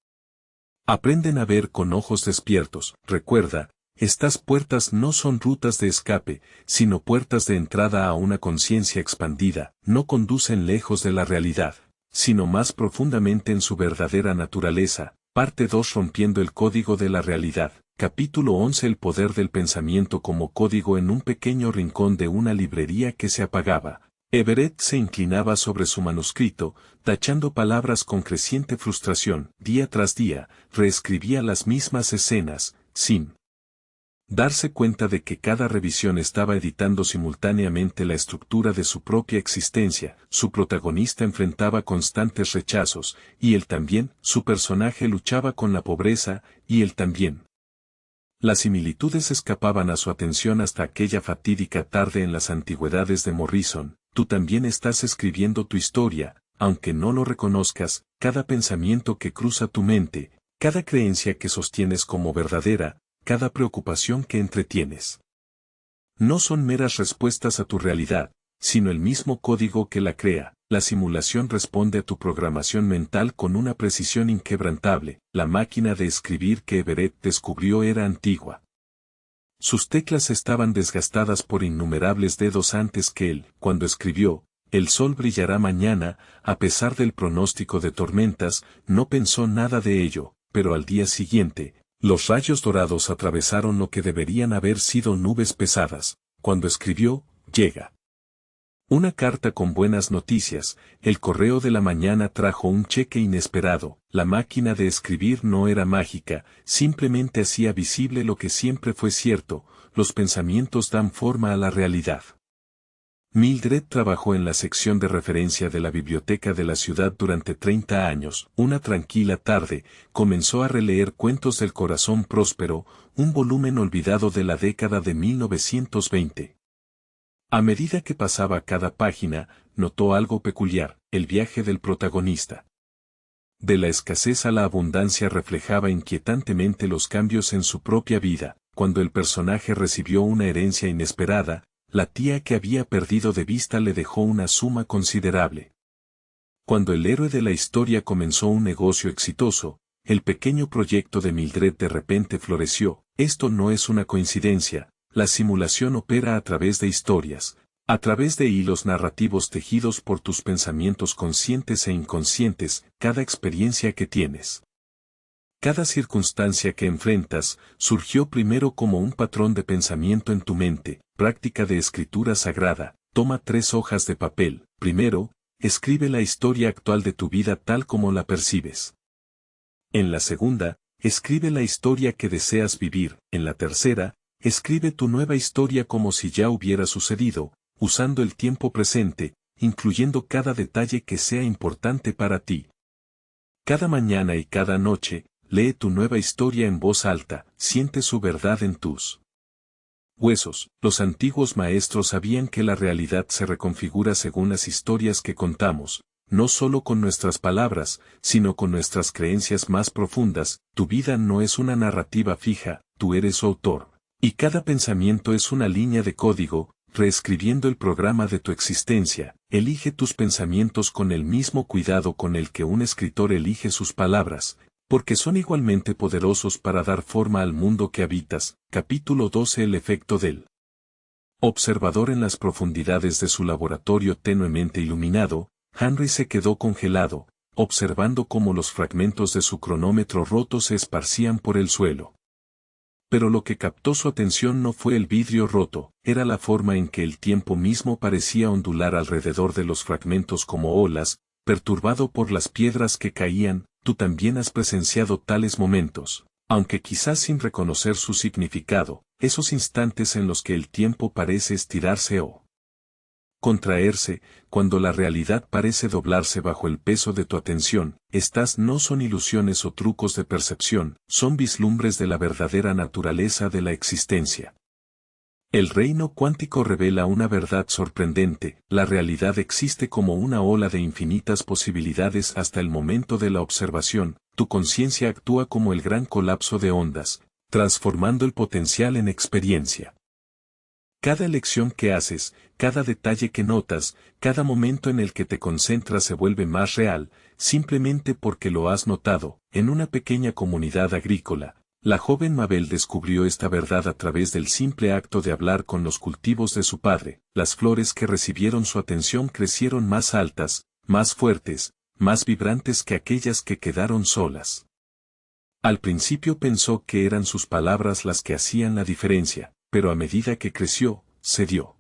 aprenden a ver con ojos despiertos. Recuerda, estas puertas no son rutas de escape, sino puertas de entrada a una conciencia expandida. No conducen lejos de la realidad, sino más profundamente en su verdadera naturaleza. Parte 2: Rompiendo el código de la realidad. Capítulo 11: El poder del pensamiento como código. En un pequeño rincón de una librería que se apagaba, Everett se inclinaba sobre su manuscrito, tachando palabras con creciente frustración. Día tras día, reescribía las mismas escenas, sin darse cuenta de que cada revisión estaba editando simultáneamente la estructura de su propia existencia. Su protagonista enfrentaba constantes rechazos, y él también. Su personaje luchaba con la pobreza, y él también. Las similitudes escapaban a su atención hasta aquella fatídica tarde en las antigüedades de Morrison. Tú también estás escribiendo tu historia, aunque no lo reconozcas. Cada pensamiento que cruza tu mente, cada creencia que sostienes como verdadera, cada preocupación que entretienes, no son meras respuestas a tu realidad, sino el mismo código que la crea. La simulación responde a tu programación mental con una precisión inquebrantable. La máquina de escribir que Everett descubrió era antigua. Sus teclas estaban desgastadas por innumerables dedos antes que él. Cuando escribió, "El sol brillará mañana", a pesar del pronóstico de tormentas, no pensó nada de ello, pero al día siguiente, los rayos dorados atravesaron lo que deberían haber sido nubes pesadas. Cuando escribió, "Llega una carta con buenas noticias", el correo de la mañana trajo un cheque inesperado. La máquina de escribir no era mágica, simplemente hacía visible lo que siempre fue cierto: los pensamientos dan forma a la realidad. Mildred trabajó en la sección de referencia de la biblioteca de la ciudad durante 30 años. Una tranquila tarde, comenzó a releer Cuentos del Corazón Próspero, un volumen olvidado de la década de 1920. A medida que pasaba cada página, notó algo peculiar: el viaje del protagonista. De la escasez a la abundancia reflejaba inquietantemente los cambios en su propia vida. Cuando el personaje recibió una herencia inesperada, la tía que había perdido de vista le dejó una suma considerable. Cuando el héroe de la historia comenzó un negocio exitoso, el pequeño proyecto de Mildred de repente floreció. Esto no es una coincidencia. La simulación opera a través de historias, a través de hilos narrativos tejidos por tus pensamientos conscientes e inconscientes. Cada experiencia que tienes, cada circunstancia que enfrentas, surgió primero como un patrón de pensamiento en tu mente. Práctica de escritura sagrada. Toma 3 hojas de papel. Primero, escribe la historia actual de tu vida tal como la percibes. En la segunda, escribe la historia que deseas vivir. En la tercera, escribe tu nueva historia como si ya hubiera sucedido, usando el tiempo presente, incluyendo cada detalle que sea importante para ti. Cada mañana y cada noche, lee tu nueva historia en voz alta. Siente su verdad en tus huesos. Los antiguos maestros sabían que la realidad se reconfigura según las historias que contamos, no solo con nuestras palabras, sino con nuestras creencias más profundas. Tu vida no es una narrativa fija, tú eres su autor. Y cada pensamiento es una línea de código, reescribiendo el programa de tu existencia. Elige tus pensamientos con el mismo cuidado con el que un escritor elige sus palabras, porque son igualmente poderosos para dar forma al mundo que habitas. Capítulo 12. El efecto del observador. En las profundidades de su laboratorio tenuemente iluminado, Henry se quedó congelado, observando cómo los fragmentos de su cronómetro roto se esparcían por el suelo. Pero lo que captó su atención no fue el vidrio roto, era la forma en que el tiempo mismo parecía ondular alrededor de los fragmentos como olas, perturbado por las piedras que caían. Tú también has presenciado tales momentos, aunque quizás sin reconocer su significado, esos instantes en los que el tiempo parece estirarse o contraerse, cuando la realidad parece doblarse bajo el peso de tu atención. Estas no son ilusiones o trucos de percepción, son vislumbres de la verdadera naturaleza de la existencia. El reino cuántico revela una verdad sorprendente: la realidad existe como una ola de infinitas posibilidades hasta el momento de la observación. Tu conciencia actúa como el gran colapso de ondas, transformando el potencial en experiencia. Cada elección que haces, cada detalle que notas, cada momento en el que te concentras se vuelve más real, simplemente porque lo has notado. En una pequeña comunidad agrícola, la joven Mabel descubrió esta verdad a través del simple acto de hablar con los cultivos de su padre. Las flores que recibieron su atención crecieron más altas, más fuertes, más vibrantes que aquellas que quedaron solas. Al principio pensó que eran sus palabras las que hacían la diferencia, pero a medida que creció, se dio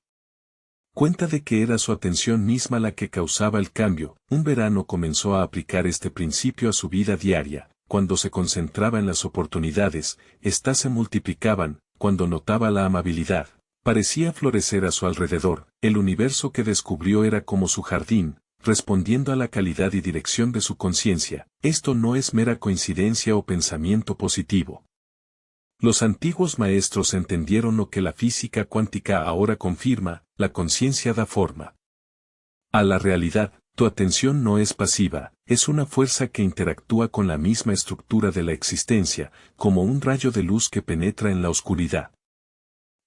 cuenta de que era su atención misma la que causaba el cambio. Un verano comenzó a aplicar este principio a su vida diaria. Cuando se concentraba en las oportunidades, éstas se multiplicaban. Cuando notaba la amabilidad, parecía florecer a su alrededor. El universo que descubrió era como su jardín, respondiendo a la calidad y dirección de su conciencia. Esto no es mera coincidencia o pensamiento positivo. Los antiguos maestros entendieron lo que la física cuántica ahora confirma: la conciencia da forma a la realidad. Tu atención no es pasiva, es una fuerza que interactúa con la misma estructura de la existencia, como un rayo de luz que penetra en la oscuridad.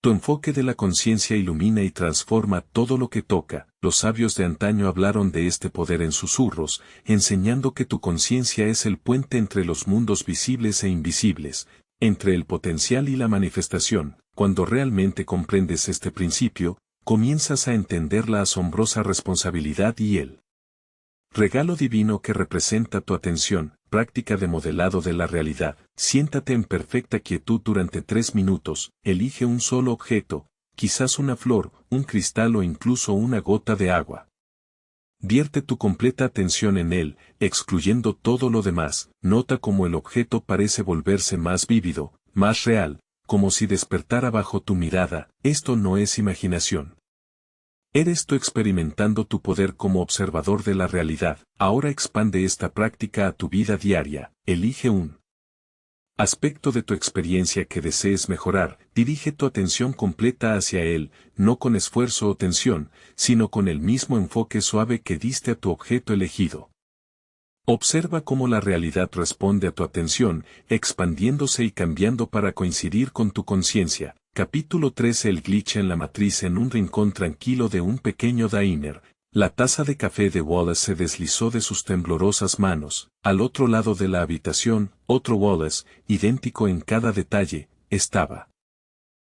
Tu enfoque de la conciencia ilumina y transforma todo lo que toca. Los sabios de antaño hablaron de este poder en susurros, enseñando que tu conciencia es el puente entre los mundos visibles e invisibles, entre el potencial y la manifestación. Cuando realmente comprendes este principio, comienzas a entender la asombrosa responsabilidad y el regalo divino que representa tu atención. Práctica de modelado de la realidad. Siéntate en perfecta quietud durante 3 minutos, elige un solo objeto, quizás una flor, un cristal o incluso una gota de agua. Vierte tu completa atención en él, excluyendo todo lo demás. Nota cómo el objeto parece volverse más vívido, más real, como si despertara bajo tu mirada. Esto no es imaginación. Eres tú experimentando tu poder como observador de la realidad. Ahora expande esta práctica a tu vida diaria. Elige un aspecto de tu experiencia que desees mejorar. Dirige tu atención completa hacia él, no con esfuerzo o tensión, sino con el mismo enfoque suave que diste a tu objeto elegido. Observa cómo la realidad responde a tu atención, expandiéndose y cambiando para coincidir con tu conciencia. Capítulo 13. El glitch en la matriz. En un rincón tranquilo de un pequeño diner, la taza de café de Wallace se deslizó de sus temblorosas manos. Al otro lado de la habitación, otro Wallace, idéntico en cada detalle, estaba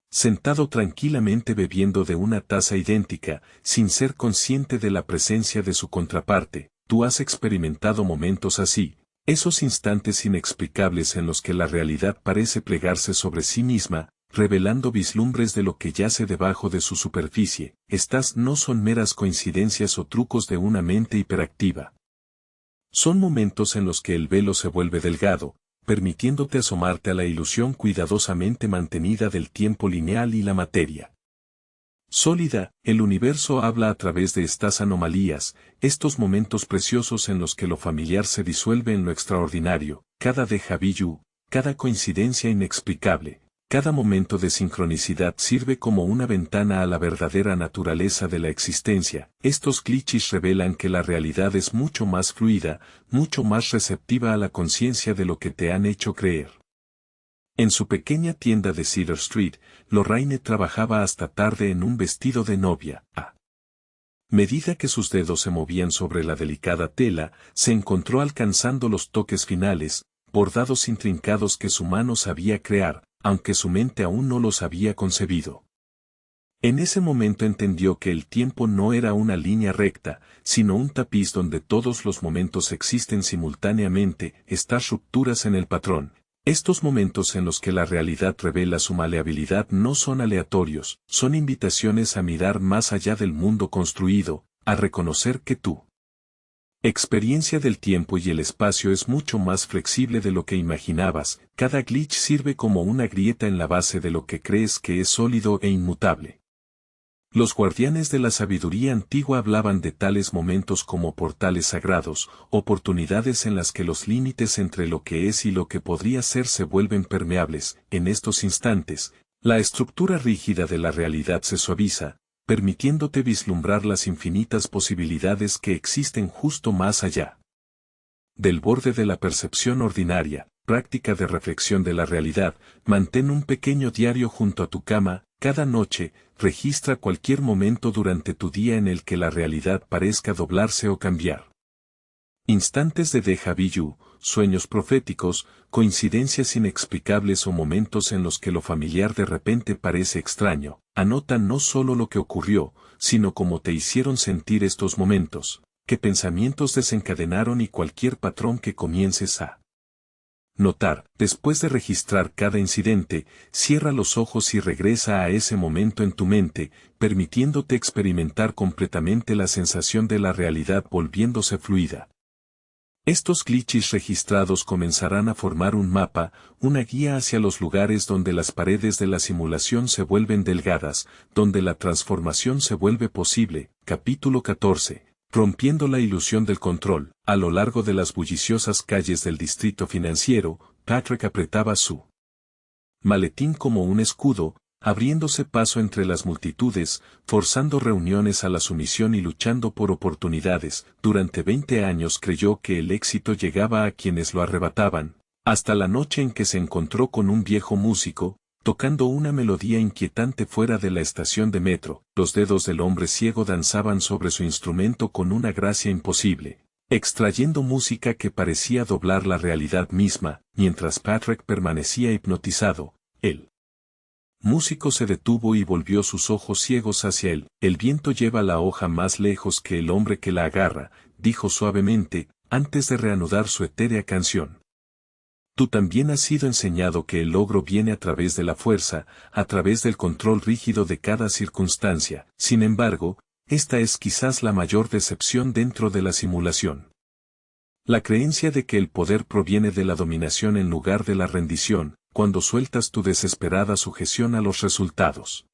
sentado tranquilamente bebiendo de una taza idéntica, sin ser consciente de la presencia de su contraparte. Tú has experimentado momentos así, esos instantes inexplicables en los que la realidad parece plegarse sobre sí misma, revelando vislumbres de lo que yace debajo de su superficie. Estas no son meras coincidencias o trucos de una mente hiperactiva. Son momentos en los que el velo se vuelve delgado, permitiéndote asomarte a la ilusión cuidadosamente mantenida del tiempo lineal y la materia sólida. El universo habla a través de estas anomalías, estos momentos preciosos en los que lo familiar se disuelve en lo extraordinario. Cada déjà vu, cada coincidencia inexplicable, cada momento de sincronicidad sirve como una ventana a la verdadera naturaleza de la existencia. Estos glitches revelan que la realidad es mucho más fluida, mucho más receptiva a la conciencia de lo que te han hecho creer. En su pequeña tienda de Cedar Street, Lorraine trabajaba hasta tarde en un vestido de novia. A medida que sus dedos se movían sobre la delicada tela, se encontró alcanzando los toques finales, bordados intrincados que su mano sabía crear, aunque su mente aún no los había concebido. En ese momento entendió que el tiempo no era una línea recta, sino un tapiz donde todos los momentos existen simultáneamente, estas rupturas en el patrón. Estos momentos en los que la realidad revela su maleabilidad no son aleatorios, son invitaciones a mirar más allá del mundo construido, a reconocer que tu experiencia del tiempo y el espacio es mucho más flexible de lo que imaginabas. Cada glitch sirve como una grieta en la base de lo que crees que es sólido e inmutable. Los guardianes de la sabiduría antigua hablaban de tales momentos como portales sagrados, oportunidades en las que los límites entre lo que es y lo que podría ser se vuelven permeables. En estos instantes, la estructura rígida de la realidad se suaviza, permitiéndote vislumbrar las infinitas posibilidades que existen justo más allá del borde de la percepción ordinaria. Práctica de reflexión de la realidad. Mantén un pequeño diario junto a tu cama. Cada noche, registra cualquier momento durante tu día en el que la realidad parezca doblarse o cambiar. Instantes de déjà vu, sueños proféticos, coincidencias inexplicables o momentos en los que lo familiar de repente parece extraño. Anota no solo lo que ocurrió, sino cómo te hicieron sentir estos momentos, qué pensamientos desencadenaron y cualquier patrón que comiences a notar. Después de registrar cada incidente, cierra los ojos y regresa a ese momento en tu mente, permitiéndote experimentar completamente la sensación de la realidad volviéndose fluida. Estos glitches registrados comenzarán a formar un mapa, una guía hacia los lugares donde las paredes de la simulación se vuelven delgadas, donde la transformación se vuelve posible. Capítulo 14. Rompiendo la ilusión del control. A lo largo de las bulliciosas calles del distrito financiero, Patrick apretaba su maletín como un escudo, abriéndose paso entre las multitudes, forzando reuniones a la sumisión y luchando por oportunidades. Durante 20 años creyó que el éxito llegaba a quienes lo arrebataban, hasta la noche en que se encontró con un viejo músico, tocando una melodía inquietante fuera de la estación de metro. Los dedos del hombre ciego danzaban sobre su instrumento con una gracia imposible, extrayendo música que parecía doblar la realidad misma. Mientras Patrick permanecía hipnotizado, el músico se detuvo y volvió sus ojos ciegos hacia él. El viento lleva la hoja más lejos que el hombre que la agarra, dijo suavemente, antes de reanudar su etérea canción. Tú también has sido enseñado que el logro viene a través de la fuerza, a través del control rígido de cada circunstancia. Sin embargo, esta es quizás la mayor decepción dentro de la simulación. La creencia de que el poder proviene de la dominación en lugar de la rendición, cuando sueltas tu desesperada sujeción a los resultados.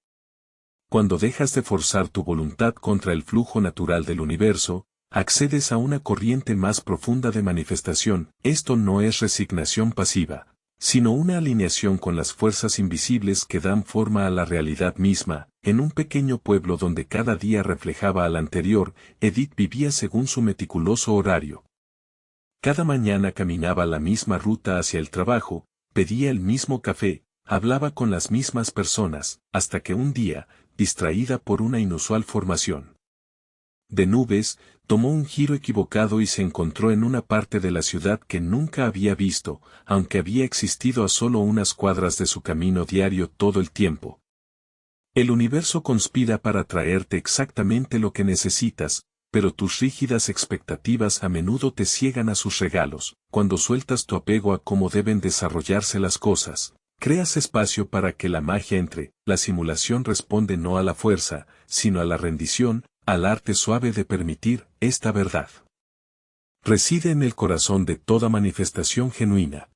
Cuando dejas de forzar tu voluntad contra el flujo natural del universo, accedes a una corriente más profunda de manifestación. Esto no es resignación pasiva, sino una alineación con las fuerzas invisibles que dan forma a la realidad misma. En un pequeño pueblo donde cada día reflejaba al anterior, Edith vivía según su meticuloso horario. Cada mañana caminaba la misma ruta hacia el trabajo, pedía el mismo café, hablaba con las mismas personas, hasta que un día, distraída por una inusual formación de nubes, tomó un giro equivocado y se encontró en una parte de la ciudad que nunca había visto, aunque había existido a solo unas cuadras de su camino diario todo el tiempo. El universo conspira para traerte exactamente lo que necesitas, pero tus rígidas expectativas a menudo te ciegan a sus regalos. Cuando sueltas tu apego a cómo deben desarrollarse las cosas, creas espacio para que la magia entre. La simulación responde no a la fuerza, sino a la rendición, al arte suave de permitir. Esta verdad reside en el corazón de toda manifestación genuina.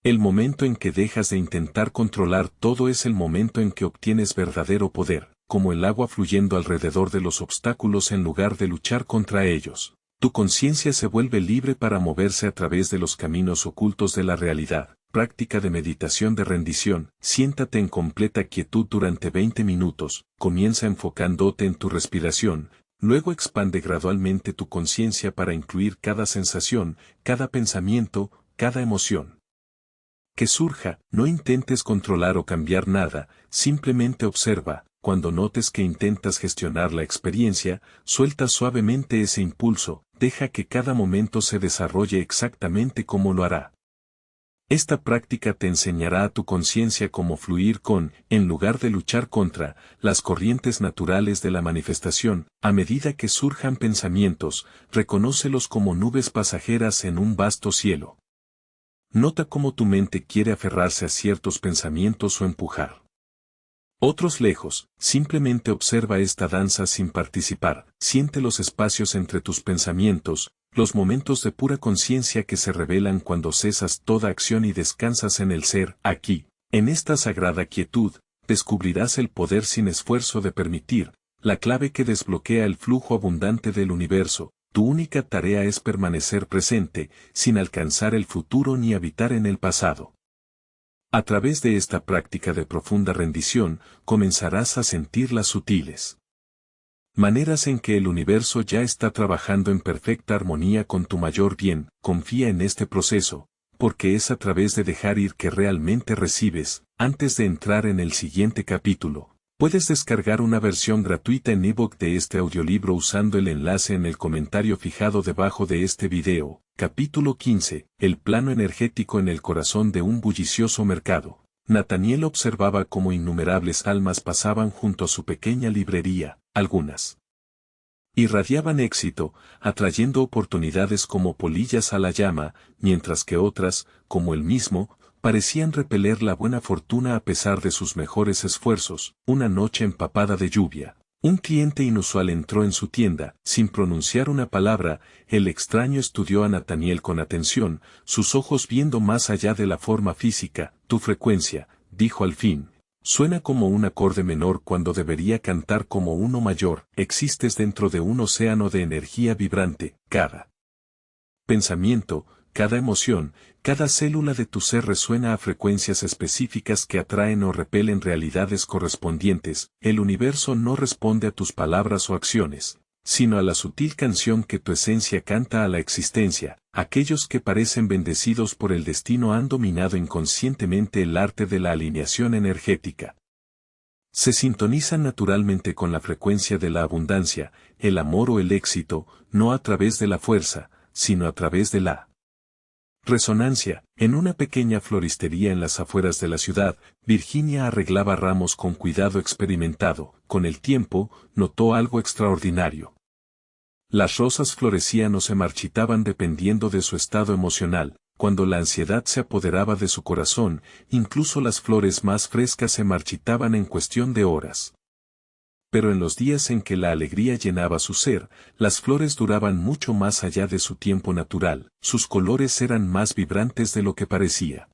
El momento en que dejas de intentar controlar todo es el momento en que obtienes verdadero poder, como el agua fluyendo alrededor de los obstáculos en lugar de luchar contra ellos. Tu conciencia se vuelve libre para moverse a través de los caminos ocultos de la realidad. Práctica de meditación de rendición. Siéntate en completa quietud durante 20 minutos, comienza enfocándote en tu respiración, luego expande gradualmente tu conciencia para incluir cada sensación, cada pensamiento, cada emoción. que surja, no intentes controlar o cambiar nada, simplemente observa. Cuando notes que intentas gestionar la experiencia, suelta suavemente ese impulso, deja que cada momento se desarrolle exactamente como lo hará. Esta práctica te enseñará a tu conciencia cómo fluir con, en lugar de luchar contra, las corrientes naturales de la manifestación. A medida que surjan pensamientos, reconócelos como nubes pasajeras en un vasto cielo. Nota cómo tu mente quiere aferrarse a ciertos pensamientos o empujar otros lejos. Simplemente observa esta danza sin participar. Siente los espacios entre tus pensamientos, los momentos de pura conciencia que se revelan cuando cesas toda acción y descansas en el ser. Aquí, en esta sagrada quietud, descubrirás el poder sin esfuerzo de permitir, la clave que desbloquea el flujo abundante del universo. Tu única tarea es permanecer presente, sin alcanzar el futuro ni habitar en el pasado. A través de esta práctica de profunda rendición, comenzarás a sentir las sutiles maneras en que el universo ya está trabajando en perfecta armonía con tu mayor bien. Confía en este proceso, porque es a través de dejar ir que realmente recibes. Antes de entrar en el siguiente capítulo, puedes descargar una versión gratuita en ebook de este audiolibro usando el enlace en el comentario fijado debajo de este video. Capítulo 15. El plano energético en el corazón de un bullicioso mercado. Nathaniel observaba cómo innumerables almas pasaban junto a su pequeña librería. Algunas irradiaban éxito, atrayendo oportunidades como polillas a la llama, mientras que otras, como él mismo, parecían repeler la buena fortuna a pesar de sus mejores esfuerzos. Una noche empapada de lluvia, un cliente inusual entró en su tienda. Sin pronunciar una palabra, el extraño estudió a Nathaniel con atención, sus ojos viendo más allá de la forma física. Tu frecuencia, dijo al fin, suena como un acorde menor cuando debería cantar como uno mayor. Existes dentro de un océano de energía vibrante. Cada pensamiento, cada emoción, cada célula de tu ser resuena a frecuencias específicas que atraen o repelen realidades correspondientes. El universo no responde a tus palabras o acciones, sino a la sutil canción que tu esencia canta a la existencia. Aquellos que parecen bendecidos por el destino han dominado inconscientemente el arte de la alineación energética. Se sintonizan naturalmente con la frecuencia de la abundancia, el amor o el éxito, no a través de la fuerza, sino a través de la resonancia. En una pequeña floristería en las afueras de la ciudad, Virginia arreglaba ramos con cuidado experimentado. Con el tiempo, notó algo extraordinario. Las rosas florecían o se marchitaban dependiendo de su estado emocional. Cuando la ansiedad se apoderaba de su corazón, incluso las flores más frescas se marchitaban en cuestión de horas. Pero en los días en que la alegría llenaba su ser, las flores duraban mucho más allá de su tiempo natural. Sus colores eran más vibrantes de lo que parecía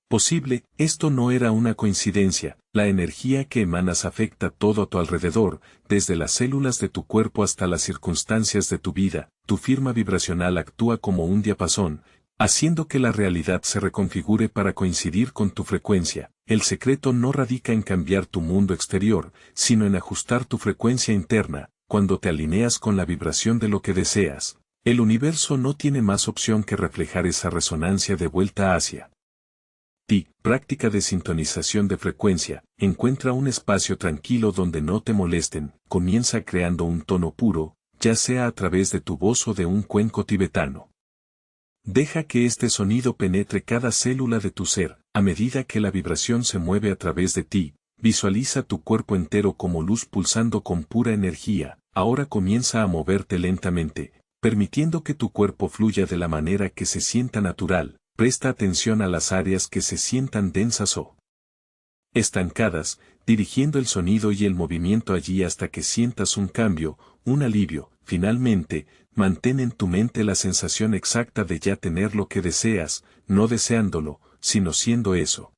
posible. Esto no era una coincidencia. La energía que emanas afecta todo a tu alrededor, desde las células de tu cuerpo hasta las circunstancias de tu vida. Tu firma vibracional actúa como un diapasón, haciendo que la realidad se reconfigure para coincidir con tu frecuencia. El secreto no radica en cambiar tu mundo exterior, sino en ajustar tu frecuencia interna. Cuando te alineas con la vibración de lo que deseas, el universo no tiene más opción que reflejar esa resonancia de vuelta hacia ti. Práctica de sintonización de frecuencia. Encuentra un espacio tranquilo donde no te molesten. Comienza creando un tono puro, ya sea a través de tu voz o de un cuenco tibetano. Deja que este sonido penetre cada célula de tu ser. A medida que la vibración se mueve a través de ti, visualiza tu cuerpo entero como luz pulsando con pura energía. Ahora comienza a moverte lentamente, permitiendo que tu cuerpo fluya de la manera que se sienta natural. Presta atención a las áreas que se sientan densas o estancadas, dirigiendo el sonido y el movimiento allí hasta que sientas un cambio, un alivio. Finalmente, mantén en tu mente la sensación exacta de ya tener lo que deseas, no deseándolo, sino siendo eso.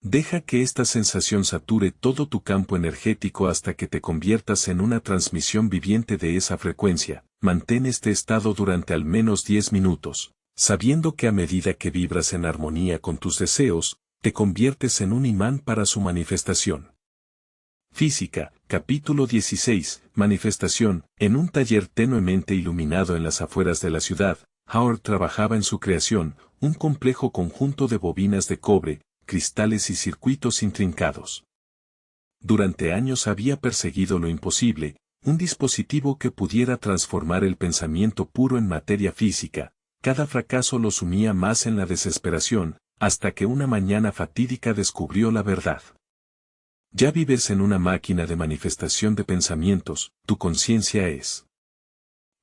Deja que esta sensación sature todo tu campo energético hasta que te conviertas en una transmisión viviente de esa frecuencia. Mantén este estado durante al menos 10 minutos, sabiendo que a medida que vibras en armonía con tus deseos, te conviertes en un imán para su manifestación. Física, capítulo 16, manifestación. En un taller tenuemente iluminado en las afueras de la ciudad, Howard trabajaba en su creación, un complejo conjunto de bobinas de cobre, cristales y circuitos intrincados. Durante años había perseguido lo imposible, un dispositivo que pudiera transformar el pensamiento puro en materia física. Cada fracaso lo sumía más en la desesperación, hasta que una mañana fatídica descubrió la verdad. Ya vives en una máquina de manifestación de pensamientos, tu conciencia es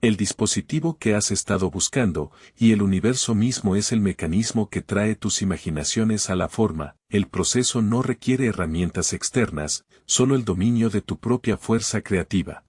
el dispositivo que has estado buscando, y el universo mismo es el mecanismo que trae tus imaginaciones a la forma. El proceso no requiere herramientas externas, solo el dominio de tu propia fuerza creativa.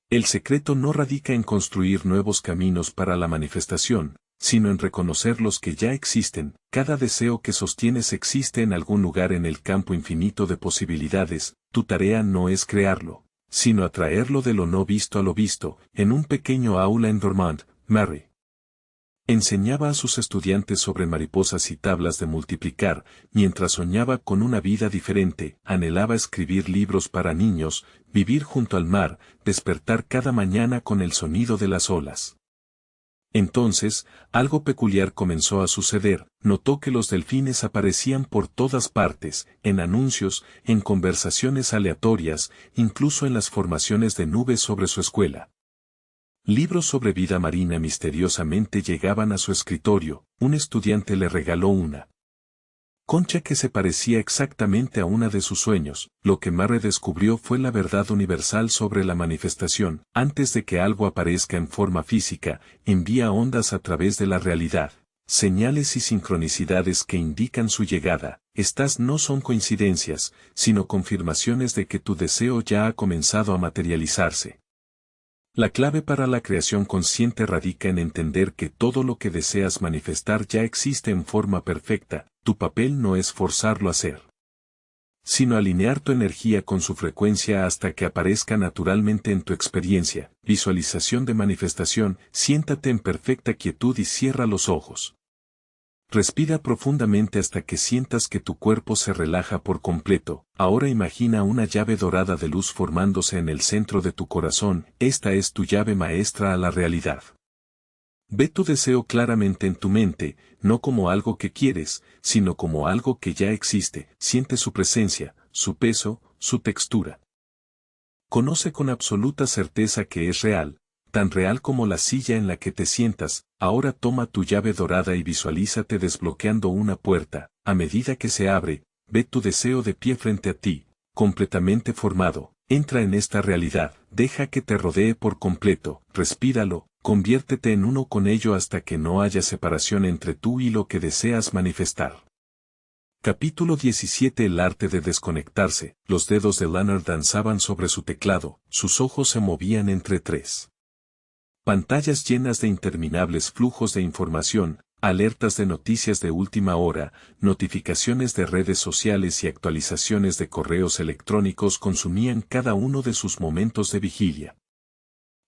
El secreto no radica en construir nuevos caminos para la manifestación, sino en reconocer los que ya existen. Cada deseo que sostienes existe en algún lugar en el campo infinito de posibilidades. Tu tarea no es crearlo, sino atraerlo de lo no visto a lo visto. En un pequeño aula en Dormont, Mary enseñaba a sus estudiantes sobre mariposas y tablas de multiplicar. Mientras soñaba con una vida diferente, anhelaba escribir libros para niños, vivir junto al mar, despertar cada mañana con el sonido de las olas. Entonces, algo peculiar comenzó a suceder. Notó que los delfines aparecían por todas partes, en anuncios, en conversaciones aleatorias, incluso en las formaciones de nubes sobre su escuela. Libros sobre vida marina misteriosamente llegaban a su escritorio. Un estudiante le regaló una concha que se parecía exactamente a una de sus sueños. Lo que Mary descubrió fue la verdad universal sobre la manifestación. Antes de que algo aparezca en forma física, envía ondas a través de la realidad, señales y sincronicidades que indican su llegada. Estas no son coincidencias, sino confirmaciones de que tu deseo ya ha comenzado a materializarse. La clave para la creación consciente radica en entender que todo lo que deseas manifestar ya existe en forma perfecta. Tu papel no es forzarlo a ser, sino alinear tu energía con su frecuencia hasta que aparezca naturalmente en tu experiencia. Visualización de manifestación. Siéntate en perfecta quietud y cierra los ojos. Respira profundamente hasta que sientas que tu cuerpo se relaja por completo. Ahora imagina una llave dorada de luz formándose en el centro de tu corazón. Esta es tu llave maestra a la realidad. Ve tu deseo claramente en tu mente, no como algo que quieres, sino como algo que ya existe. Siente su presencia, su peso, su textura. Conoce con absoluta certeza que es real, tan real como la silla en la que te sientas. Ahora toma tu llave dorada y visualízate desbloqueando una puerta. A medida que se abre, ve tu deseo de pie frente a ti, completamente formado. Entra en esta realidad, deja que te rodee por completo, respíralo, conviértete en uno con ello hasta que no haya separación entre tú y lo que deseas manifestar. Capítulo 17. El arte de desconectarse. Los dedos de Leonard danzaban sobre su teclado, sus ojos se movían entre tres pantallas llenas de interminables flujos de información, alertas de noticias de última hora, notificaciones de redes sociales y actualizaciones de correos electrónicos consumían cada uno de sus momentos de vigilia.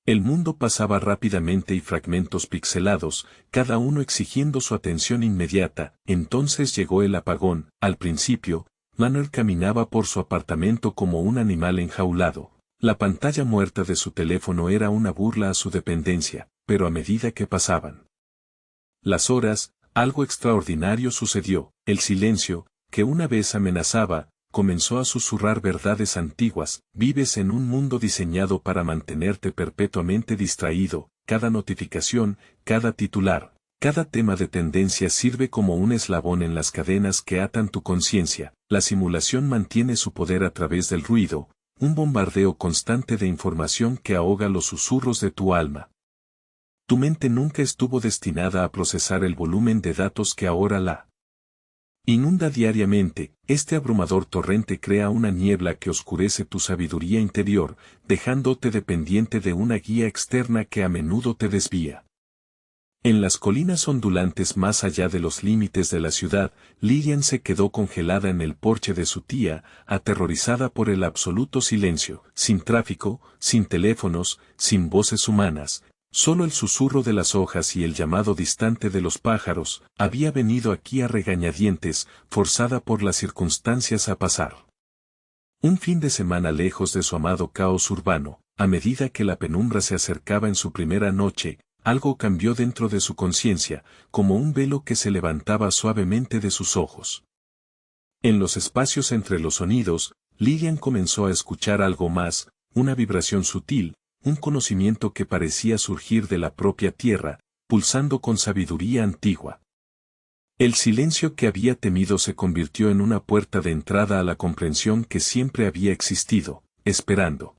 El mundo pasaba rápidamente y fragmentos pixelados, cada uno exigiendo su atención inmediata. Entonces llegó el apagón. Al principio, Leonard caminaba por su apartamento como un animal enjaulado. La pantalla muerta de su teléfono era una burla a su dependencia, pero a medida que pasaban las horas, algo extraordinario sucedió. El silencio, que una vez amenazaba, comenzó a susurrar verdades antiguas. Vives en un mundo diseñado para mantenerte perpetuamente distraído. Cada notificación, cada titular, cada tema de tendencia sirve como un eslabón en las cadenas que atan tu conciencia. La simulación mantiene su poder a través del ruido, un bombardeo constante de información que ahoga los susurros de tu alma. Tu mente nunca estuvo destinada a procesar el volumen de datos que ahora la inunda diariamente. Este abrumador torrente crea una niebla que oscurece tu sabiduría interior, dejándote dependiente de una guía externa que a menudo te desvía. En las colinas ondulantes más allá de los límites de la ciudad, Lillian se quedó congelada en el porche de su tía, aterrorizada por el absoluto silencio, sin tráfico, sin teléfonos, sin voces humanas. Solo el susurro de las hojas y el llamado distante de los pájaros. Había venido aquí a regañadientes, forzada por las circunstancias a pasar un fin de semana lejos de su amado caos urbano. A medida que la penumbra se acercaba en su primera noche, algo cambió dentro de su conciencia, como un velo que se levantaba suavemente de sus ojos. En los espacios entre los sonidos, Lillian comenzó a escuchar algo más, una vibración sutil, un conocimiento que parecía surgir de la propia tierra, pulsando con sabiduría antigua. El silencio que había temido se convirtió en una puerta de entrada a la comprensión que siempre había existido, esperando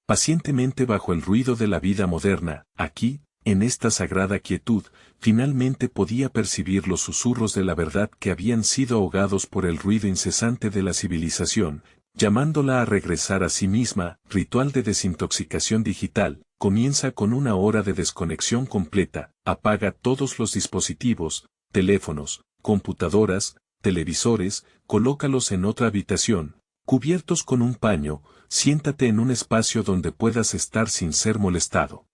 pacientemente bajo el ruido de la vida moderna. Aquí, en esta sagrada quietud, finalmente podía percibir los susurros de la verdad que habían sido ahogados por el ruido incesante de la civilización, llamándola a regresar a sí misma. Ritual de desintoxicación digital. Comienza con una hora de desconexión completa. Apaga todos los dispositivos, teléfonos, computadoras, televisores, colócalos en otra habitación, cubiertos con un paño. Siéntate en un espacio donde puedas estar sin ser molestado.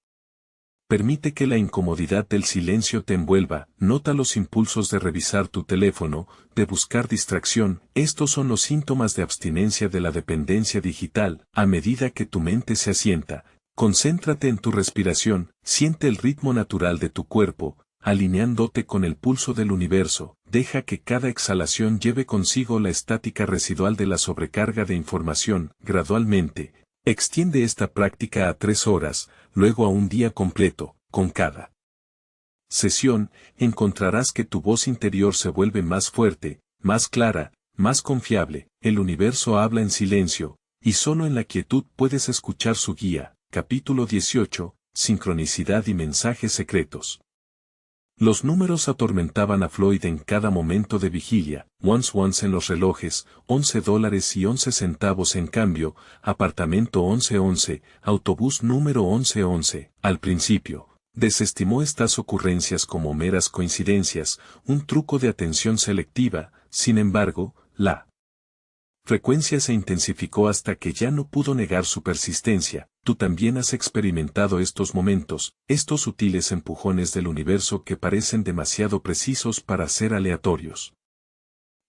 Permite que la incomodidad del silencio te envuelva. Nota los impulsos de revisar tu teléfono, de buscar distracción. Estos son los síntomas de abstinencia de la dependencia digital. A medida que tu mente se asienta, concéntrate en tu respiración, siente el ritmo natural de tu cuerpo, alineándote con el pulso del universo. Deja que cada exhalación lleve consigo la estática residual de la sobrecarga de información. Gradualmente, extiende esta práctica a 3 horas, luego a un día completo. Con cada sesión, encontrarás que tu voz interior se vuelve más fuerte, más clara, más confiable. El universo habla en silencio, y solo en la quietud puedes escuchar su guía. Capítulo 18. Sincronicidad y mensajes secretos. Los números atormentaban a Floyd en cada momento de vigilia. Once en los relojes, $11.11 en cambio, apartamento 1111, autobús número 1111. Al principio, desestimó estas ocurrencias como meras coincidencias, un truco de atención selectiva. Sin embargo, la frecuencia se intensificó hasta que ya no pudo negar su persistencia. Tú también has experimentado estos momentos, estos sutiles empujones del universo que parecen demasiado precisos para ser aleatorios.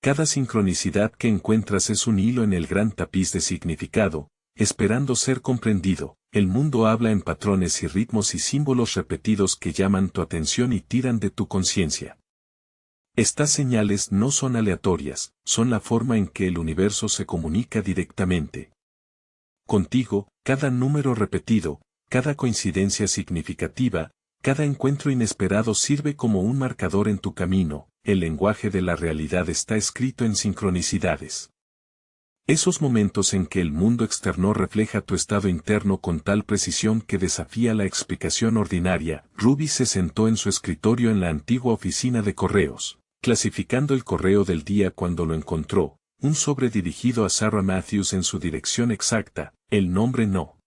Cada sincronicidad que encuentras es un hilo en el gran tapiz de significado, esperando ser comprendido. El mundo habla en patrones y ritmos y símbolos repetidos que llaman tu atención y tiran de tu conciencia. Estas señales no son aleatorias, son la forma en que el universo se comunica directamente contigo. Cada número repetido, cada coincidencia significativa, cada encuentro inesperado sirve como un marcador en tu camino. El lenguaje de la realidad está escrito en sincronicidades. Esos momentos en que el mundo externo refleja tu estado interno con tal precisión que desafía la explicación ordinaria. Ruby se sentó en su escritorio en la antigua oficina de correos, clasificando el correo del día cuando lo encontró. Un sobre dirigido a Sarah Matthews en su dirección exacta. El nombre no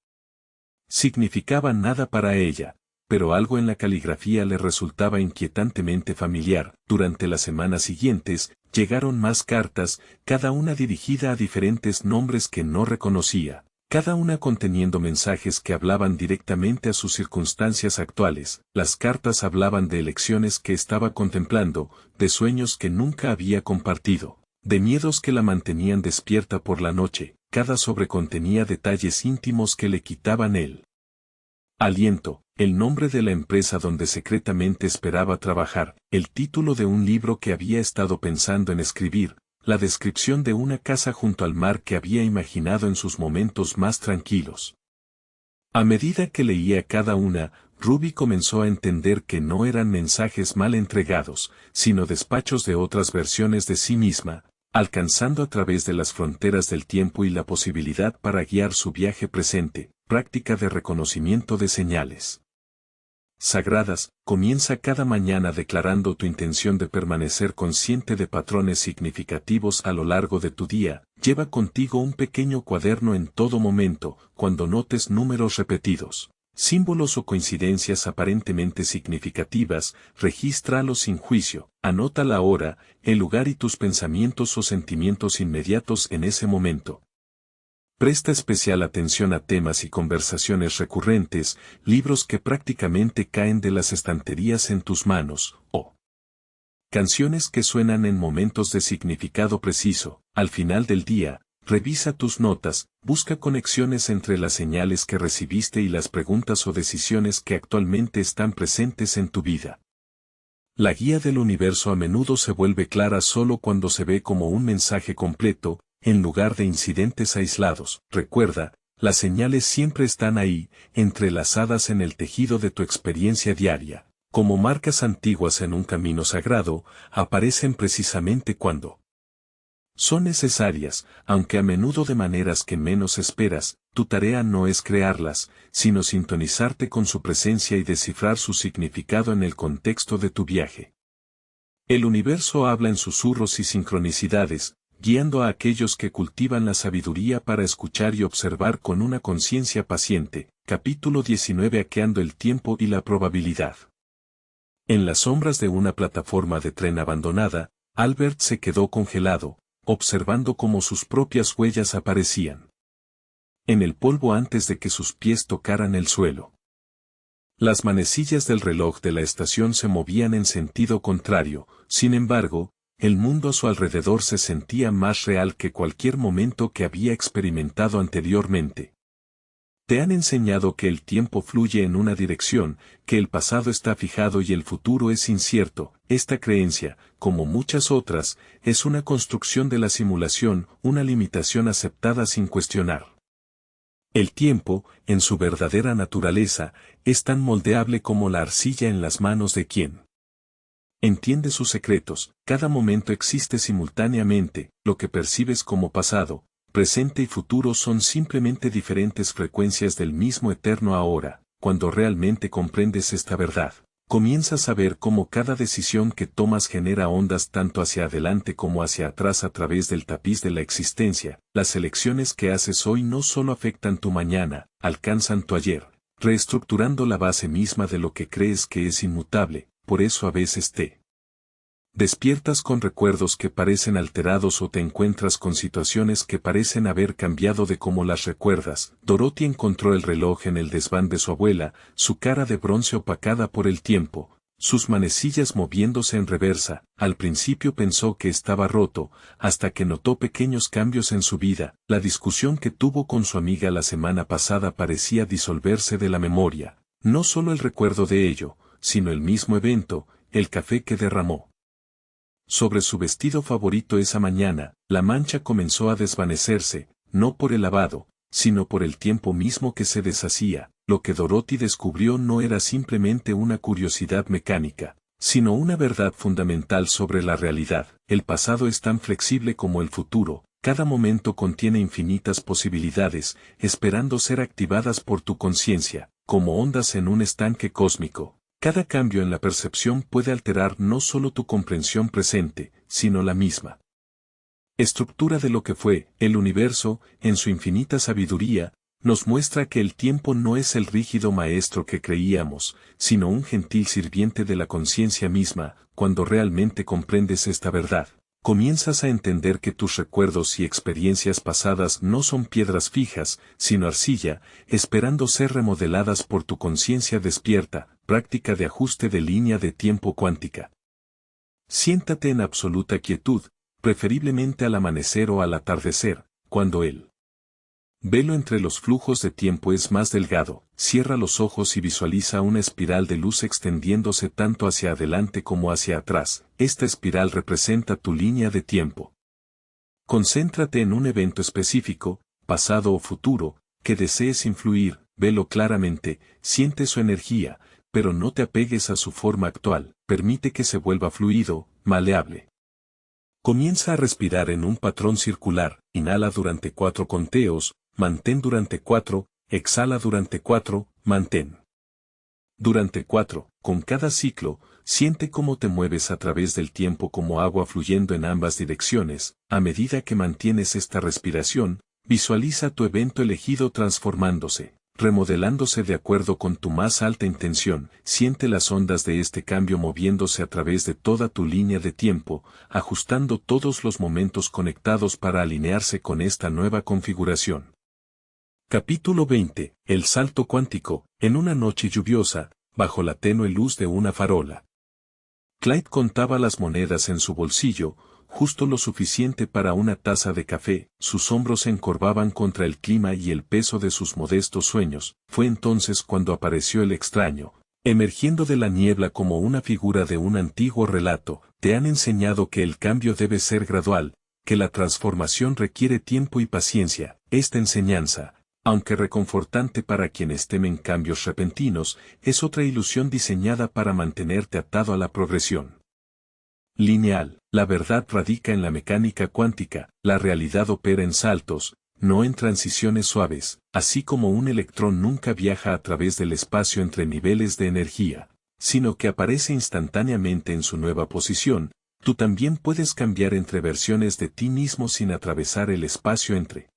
significaba nada para ella, pero algo en la caligrafía le resultaba inquietantemente familiar. Durante las semanas siguientes, llegaron más cartas, cada una dirigida a diferentes nombres que no reconocía, cada una conteniendo mensajes que hablaban directamente a sus circunstancias actuales. Las cartas hablaban de elecciones que estaba contemplando, de sueños que nunca había compartido, de miedos que la mantenían despierta por la noche. Cada sobre contenía detalles íntimos que le quitaban el aliento, el nombre de la empresa donde secretamente esperaba trabajar, el título de un libro que había estado pensando en escribir, la descripción de una casa junto al mar que había imaginado en sus momentos más tranquilos. A medida que leía cada una, Ruby comenzó a entender que no eran mensajes mal entregados, sino despachos de otras versiones de sí misma, alcanzando a través de las fronteras del tiempo y la posibilidad para guiar su viaje presente. Práctica de reconocimiento de señales sagradas. Comienza cada mañana declarando tu intención de permanecer consciente de patrones significativos a lo largo de tu día. Lleva contigo un pequeño cuaderno en todo momento. Cuando notes números repetidos, símbolos o coincidencias aparentemente significativas, regístralos sin juicio. Anota la hora, el lugar y tus pensamientos o sentimientos inmediatos en ese momento. Presta especial atención a temas y conversaciones recurrentes, libros que prácticamente caen de las estanterías en tus manos, o canciones que suenan en momentos de significado preciso. Al final del día, Revisa tus notas, busca conexiones entre las señales que recibiste y las preguntas o decisiones que actualmente están presentes en tu vida. La guía del universo a menudo se vuelve clara solo cuando se ve como un mensaje completo, en lugar de incidentes aislados. Recuerda, las señales siempre están ahí, entrelazadas en el tejido de tu experiencia diaria. Como marcas antiguas en un camino sagrado, aparecen precisamente cuando son necesarias, aunque a menudo de maneras que menos esperas. Tu tarea no es crearlas, sino sintonizarte con su presencia y descifrar su significado en el contexto de tu viaje. El universo habla en susurros y sincronicidades, guiando a aquellos que cultivan la sabiduría para escuchar y observar con una conciencia paciente. Capítulo 19. Hackeando el tiempo y la probabilidad. En las sombras de una plataforma de tren abandonada, Albert se quedó congelado, observando cómo sus propias huellas aparecían en el polvo antes de que sus pies tocaran el suelo. Las manecillas del reloj de la estación se movían en sentido contrario, sin embargo, el mundo a su alrededor se sentía más real que cualquier momento que había experimentado anteriormente. Te han enseñado que el tiempo fluye en una dirección, que el pasado está fijado y el futuro es incierto. Esta creencia, como muchas otras, es una construcción de la simulación, una limitación aceptada sin cuestionar. El tiempo, en su verdadera naturaleza, es tan moldeable como la arcilla en las manos de quien entiende sus secretos. Cada momento existe simultáneamente. Lo que percibes como pasado, presente y futuro son simplemente diferentes frecuencias del mismo eterno ahora. Cuando realmente comprendes esta verdad, comienzas a ver cómo cada decisión que tomas genera ondas tanto hacia adelante como hacia atrás a través del tapiz de la existencia. Las elecciones que haces hoy no solo afectan tu mañana, alcanzan tu ayer, reestructurando la base misma de lo que crees que es inmutable. Por eso a veces te despiertas con recuerdos que parecen alterados o te encuentras con situaciones que parecen haber cambiado de cómo las recuerdas. Dorothy encontró el reloj en el desván de su abuela, su cara de bronce opacada por el tiempo, sus manecillas moviéndose en reversa. Al principio pensó que estaba roto, hasta que notó pequeños cambios en su vida. La discusión que tuvo con su amiga la semana pasada parecía disolverse de la memoria. No solo el recuerdo de ello, sino el mismo evento, el café que derramó sobre su vestido favorito esa mañana. La mancha comenzó a desvanecerse, no por el lavado, sino por el tiempo mismo que se deshacía. Lo que Dorothy descubrió no era simplemente una curiosidad mecánica, sino una verdad fundamental sobre la realidad. El pasado es tan flexible como el futuro. Cada momento contiene infinitas posibilidades, esperando ser activadas por tu conciencia, como ondas en un estanque cósmico. Cada cambio en la percepción puede alterar no solo tu comprensión presente, sino la misma estructura de lo que fue. El universo, en su infinita sabiduría, nos muestra que el tiempo no es el rígido maestro que creíamos, sino un gentil sirviente de la conciencia misma. Cuando realmente comprendes esta verdad, comienzas a entender que tus recuerdos y experiencias pasadas no son piedras fijas, sino arcilla, esperando ser remodeladas por tu conciencia despierta. Práctica de ajuste de línea de tiempo cuántica. Siéntate en absoluta quietud, preferiblemente al amanecer o al atardecer, cuando el velo entre los flujos de tiempo es más delgado. Cierra los ojos y visualiza una espiral de luz extendiéndose tanto hacia adelante como hacia atrás. Esta espiral representa tu línea de tiempo. Concéntrate en un evento específico, pasado o futuro, que desees influir. Velo claramente, siente su energía, pero no te apegues a su forma actual. Permite que se vuelva fluido, maleable. Comienza a respirar en un patrón circular. Inhala durante 4 conteos, mantén durante 4, exhala durante 4, mantén durante 4. Con cada ciclo, siente cómo te mueves a través del tiempo como agua fluyendo en ambas direcciones. A medida que mantienes esta respiración, visualiza tu evento elegido transformándose, remodelándose de acuerdo con tu más alta intención. Siente las ondas de este cambio moviéndose a través de toda tu línea de tiempo, ajustando todos los momentos conectados para alinearse con esta nueva configuración. Capítulo 20. El salto cuántico. En una noche lluviosa, bajo la tenue luz de una farola, Clyde contaba las monedas en su bolsillo, justo lo suficiente para una taza de café, sus hombros se encorvaban contra el clima y el peso de sus modestos sueños. Fue entonces cuando apareció el extraño, emergiendo de la niebla como una figura de un antiguo relato. Te han enseñado que el cambio debe ser gradual, que la transformación requiere tiempo y paciencia. Esta enseñanza, aunque reconfortante para quienes temen cambios repentinos, es otra ilusión diseñada para mantenerte atado a la progresión lineal. La verdad radica en la mecánica cuántica, la realidad opera en saltos, no en transiciones suaves, así como un electrón nunca viaja a través del espacio entre niveles de energía, sino que aparece instantáneamente en su nueva posición. Tú también puedes cambiar entre versiones de ti mismo sin atravesar el espacio entre.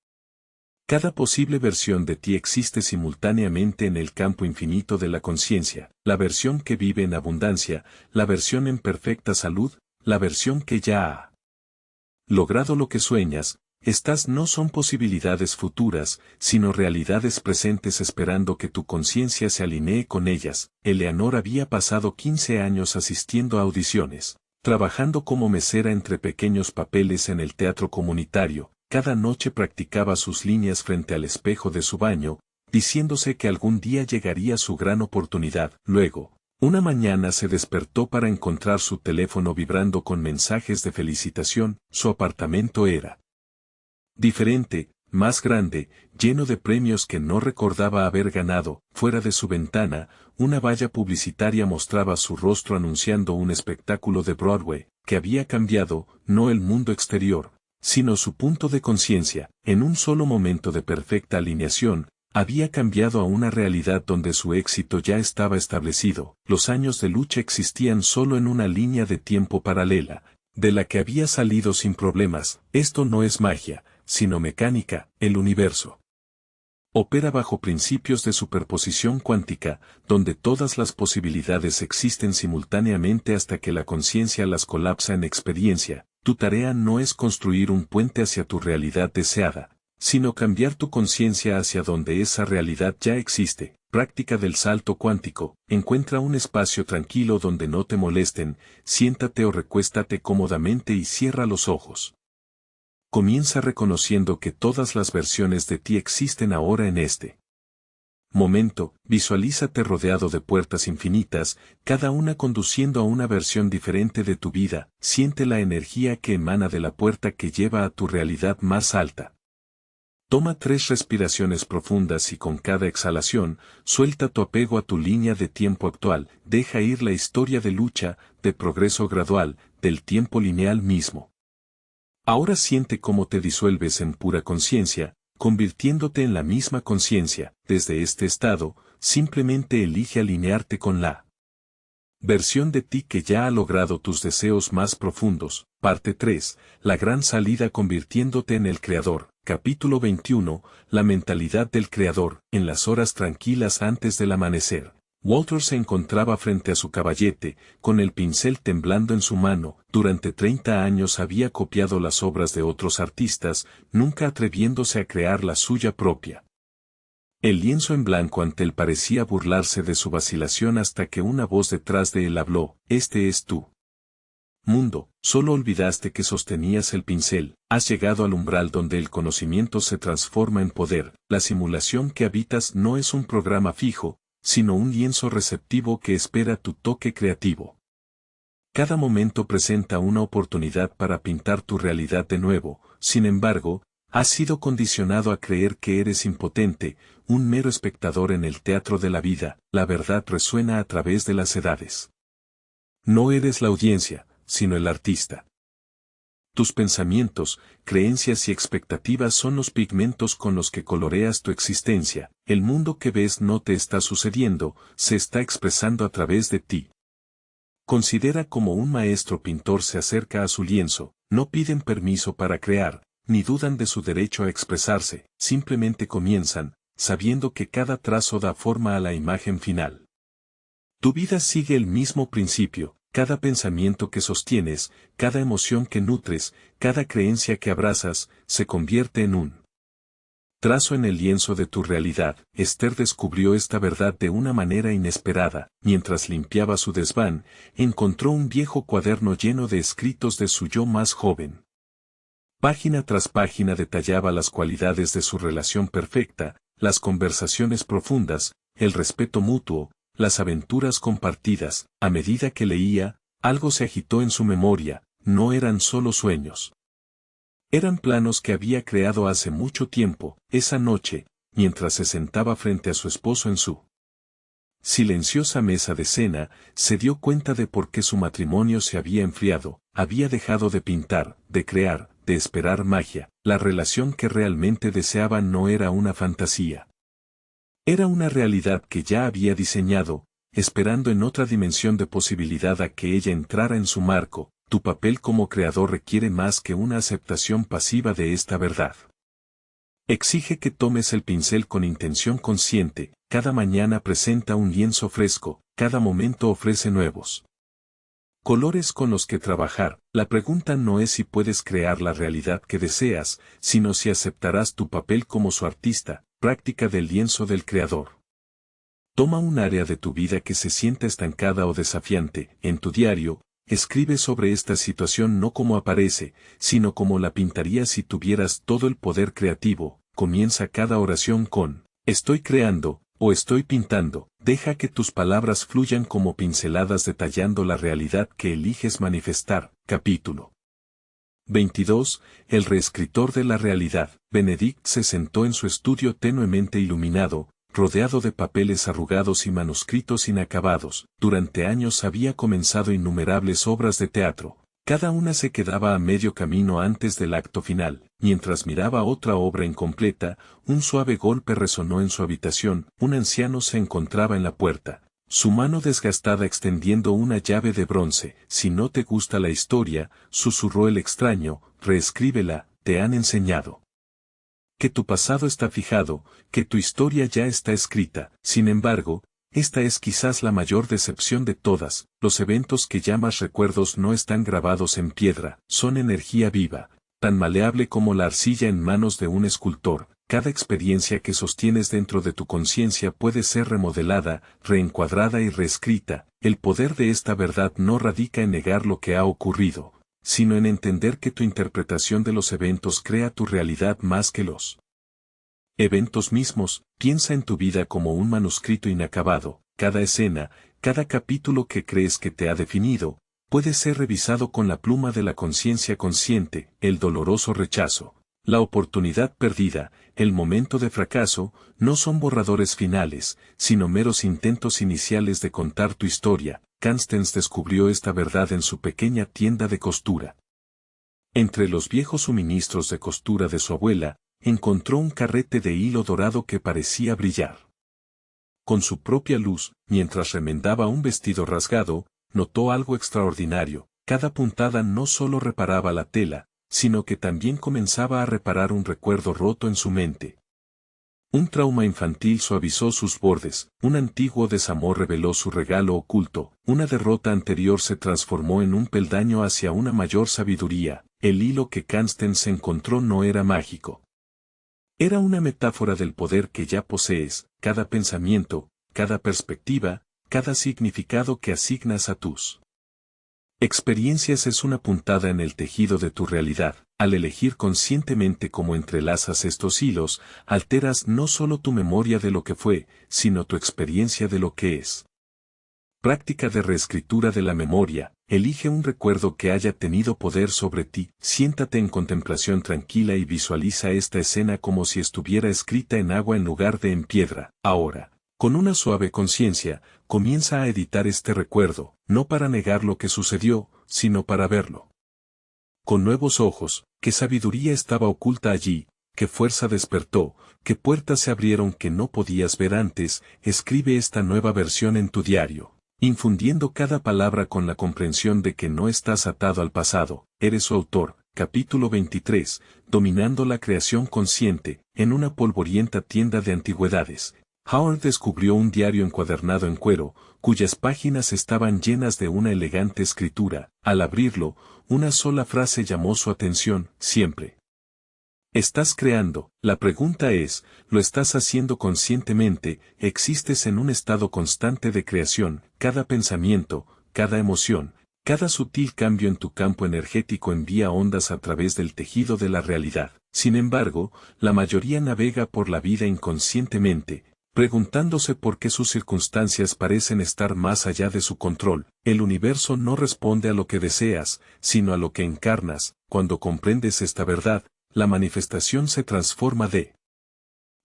Cada posible versión de ti existe simultáneamente en el campo infinito de la conciencia, la versión que vive en abundancia, la versión en perfecta salud, la versión que ya ha logrado lo que sueñas. Estas no son posibilidades futuras, sino realidades presentes esperando que tu conciencia se alinee con ellas. Eleanor había pasado 15 años asistiendo a audiciones, trabajando como mesera entre pequeños papeles en el teatro comunitario. Cada noche practicaba sus líneas frente al espejo de su baño, diciéndose que algún día llegaría su gran oportunidad. Luego, una mañana se despertó para encontrar su teléfono vibrando con mensajes de felicitación. Su apartamento era diferente, más grande, lleno de premios que no recordaba haber ganado. Fuera de su ventana, una valla publicitaria mostraba su rostro anunciando un espectáculo de Broadway, que había cambiado, no el mundo exterior, sino su punto de conciencia. En un solo momento de perfecta alineación, había cambiado a una realidad donde su éxito ya estaba establecido. Los años de lucha existían solo en una línea de tiempo paralela, de la que había salido sin problemas. Esto no es magia, sino mecánica. El universo opera bajo principios de superposición cuántica, donde todas las posibilidades existen simultáneamente hasta que la conciencia las colapsa en experiencia. Tu tarea no es construir un puente hacia tu realidad deseada, sino cambiar tu conciencia hacia donde esa realidad ya existe. Práctica del salto cuántico. Encuentra un espacio tranquilo donde no te molesten, siéntate o recuéstate cómodamente y cierra los ojos. Comienza reconociendo que todas las versiones de ti existen ahora en este momento. Visualízate rodeado de puertas infinitas, cada una conduciendo a una versión diferente de tu vida. Siente la energía que emana de la puerta que lleva a tu realidad más alta. Toma 3 respiraciones profundas y con cada exhalación, suelta tu apego a tu línea de tiempo actual. Deja ir la historia de lucha, de progreso gradual, del tiempo lineal mismo. Ahora siente cómo te disuelves en pura conciencia, convirtiéndote en la misma conciencia. Desde este estado, simplemente elige alinearte con la versión de ti que ya ha logrado tus deseos más profundos. Parte 3. La gran salida convirtiéndote en el creador. Capítulo 21. La mentalidad del creador. En las horas tranquilas antes del amanecer, Walter se encontraba frente a su caballete, con el pincel temblando en su mano. Durante 30 años había copiado las obras de otros artistas, nunca atreviéndose a crear la suya propia. El lienzo en blanco ante él parecía burlarse de su vacilación hasta que una voz detrás de él habló: «Este es tú. Mundo, solo olvidaste que sostenías el pincel, has llegado al umbral donde el conocimiento se transforma en poder. La simulación que habitas no es un programa fijo, sino un lienzo receptivo que espera tu toque creativo. Cada momento presenta una oportunidad para pintar tu realidad de nuevo. Sin embargo, has sido condicionado a creer que eres impotente, un mero espectador en el teatro de la vida. La verdad resuena a través de las edades. No eres la audiencia, sino el artista. Tus pensamientos, creencias y expectativas son los pigmentos con los que coloreas tu existencia. El mundo que ves no te está sucediendo, se está expresando a través de ti. Considera cómo un maestro pintor se acerca a su lienzo. No piden permiso para crear, ni dudan de su derecho a expresarse, simplemente comienzan, sabiendo que cada trazo da forma a la imagen final. Tu vida sigue el mismo principio. Cada pensamiento que sostienes, cada emoción que nutres, cada creencia que abrazas, se convierte en un Trazo en el lienzo de tu realidad. Esther descubrió esta verdad de una manera inesperada. Mientras limpiaba su desván, encontró un viejo cuaderno lleno de escritos de su yo más joven. Página tras página detallaba las cualidades de su relación perfecta, las conversaciones profundas, el respeto mutuo, las aventuras compartidas. A medida que leía, algo se agitó en su memoria. No eran solo sueños. Eran planos que había creado hace mucho tiempo. Esa noche, mientras se sentaba frente a su esposo en su silenciosa mesa de cena, se dio cuenta de por qué su matrimonio se había enfriado. Había dejado de pintar, de crear, de esperar magia. La relación que realmente deseaba no era una fantasía. Era una realidad que ya había diseñado, esperando en otra dimensión de posibilidad a que ella entrara en su marco. Tu papel como creador requiere más que una aceptación pasiva de esta verdad. Exige que tomes el pincel con intención consciente. Cada mañana presenta un lienzo fresco, cada momento ofrece nuevos colores con los que trabajar. La pregunta no es si puedes crear la realidad que deseas, sino si aceptarás tu papel como su artista. Práctica del lienzo del creador. Toma un área de tu vida que se sienta estancada o desafiante. En tu diario, escribe sobre esta situación no como aparece, sino como la pintarías si tuvieras todo el poder creativo. Comienza cada oración con, estoy creando, o estoy pintando. Deja que tus palabras fluyan como pinceladas detallando la realidad que eliges manifestar. Capítulo 22. El reescritor de la realidad. Benedict se sentó en su estudio tenuemente iluminado, rodeado de papeles arrugados y manuscritos inacabados. Durante años había comenzado innumerables obras de teatro. Cada una se quedaba a medio camino antes del acto final. Mientras miraba otra obra incompleta, un suave golpe resonó en su habitación. Un anciano se encontraba en la puerta, su mano desgastada extendiendo una llave de bronce. Si no te gusta la historia, susurró el extraño, reescríbela. Te han enseñado que tu pasado está fijado, que tu historia ya está escrita. Sin embargo, esta es quizás la mayor decepción de todas. Los eventos que llamas recuerdos no están grabados en piedra, son energía viva, tan maleable como la arcilla en manos de un escultor. Cada experiencia que sostienes dentro de tu conciencia puede ser remodelada, reencuadrada y reescrita. El poder de esta verdad no radica en negar lo que ha ocurrido, sino en entender que tu interpretación de los eventos crea tu realidad más que los eventos mismos. Piensa en tu vida como un manuscrito inacabado. Cada escena, cada capítulo que crees que te ha definido, puede ser revisado con la pluma de la conciencia consciente. El doloroso rechazo, la oportunidad perdida, el momento de fracaso, no son borradores finales, sino meros intentos iniciales de contar tu historia. Constance descubrió esta verdad en su pequeña tienda de costura. Entre los viejos suministros de costura de su abuela, encontró un carrete de hilo dorado que parecía brillar con su propia luz. Mientras remendaba un vestido rasgado, notó algo extraordinario. Cada puntada no solo reparaba la tela, sino que también comenzaba a reparar un recuerdo roto en su mente. Un trauma infantil suavizó sus bordes, un antiguo desamor reveló su regalo oculto, una derrota anterior se transformó en un peldaño hacia una mayor sabiduría. El hilo que Constance encontró no era mágico. Era una metáfora del poder que ya posees. Cada pensamiento, cada perspectiva, cada significado que asignas a tus experiencias es una puntada en el tejido de tu realidad. Al elegir conscientemente cómo entrelazas estos hilos, alteras no solo tu memoria de lo que fue, sino tu experiencia de lo que es. Práctica de reescritura de la memoria. Elige un recuerdo que haya tenido poder sobre ti. Siéntate en contemplación tranquila y visualiza esta escena como si estuviera escrita en agua en lugar de en piedra. Ahora, con una suave conciencia, comienza a editar este recuerdo, no para negar lo que sucedió, sino para verlo con nuevos ojos. ¿Qué sabiduría estaba oculta allí? ¿Qué fuerza despertó? ¿Qué puertas se abrieron que no podías ver antes? Escribe esta nueva versión en tu diario, infundiendo cada palabra con la comprensión de que no estás atado al pasado, eres su autor. Capítulo 23. Dominando la creación consciente. En una polvorienta tienda de antigüedades, Howard descubrió un diario encuadernado en cuero, cuyas páginas estaban llenas de una elegante escritura. Al abrirlo, una sola frase llamó su atención: siempre Estás creando. La pregunta es, ¿lo estás haciendo conscientemente? Existes en un estado constante de creación. Cada pensamiento, cada emoción, cada sutil cambio en tu campo energético envía ondas a través del tejido de la realidad. Sin embargo, la mayoría navega por la vida inconscientemente, preguntándose por qué sus circunstancias parecen estar más allá de su control. El universo no responde a lo que deseas, sino a lo que encarnas. Cuando comprendes esta verdad, la manifestación se transforma de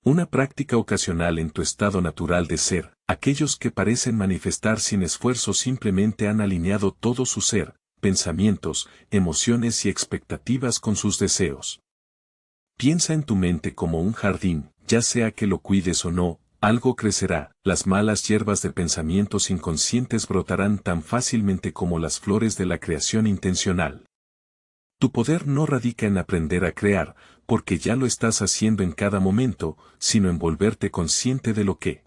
una práctica ocasional en tu estado natural de ser. Aquellos que parecen manifestar sin esfuerzo simplemente han alineado todo su ser, pensamientos, emociones y expectativas con sus deseos. Piensa en tu mente como un jardín, ya sea que lo cuides o no, algo crecerá. Las malas hierbas de pensamientos inconscientes brotarán tan fácilmente como las flores de la creación intencional. Tu poder no radica en aprender a crear, porque ya lo estás haciendo en cada momento, sino en volverte consciente de lo que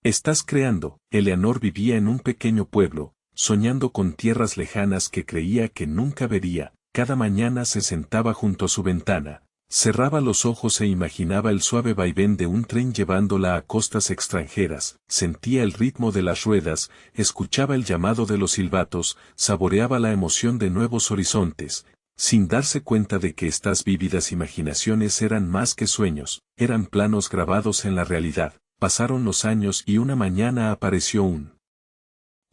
estás creando. Eleanor vivía en un pequeño pueblo, soñando con tierras lejanas que creía que nunca vería. Cada mañana se sentaba junto a su ventana, cerraba los ojos e imaginaba el suave vaivén de un tren llevándola a costas extranjeras, sentía el ritmo de las ruedas, escuchaba el llamado de los silbatos, saboreaba la emoción de nuevos horizontes, sin darse cuenta de que estas vívidas imaginaciones eran más que sueños, eran planos grabados en la realidad. Pasaron los años y una mañana apareció un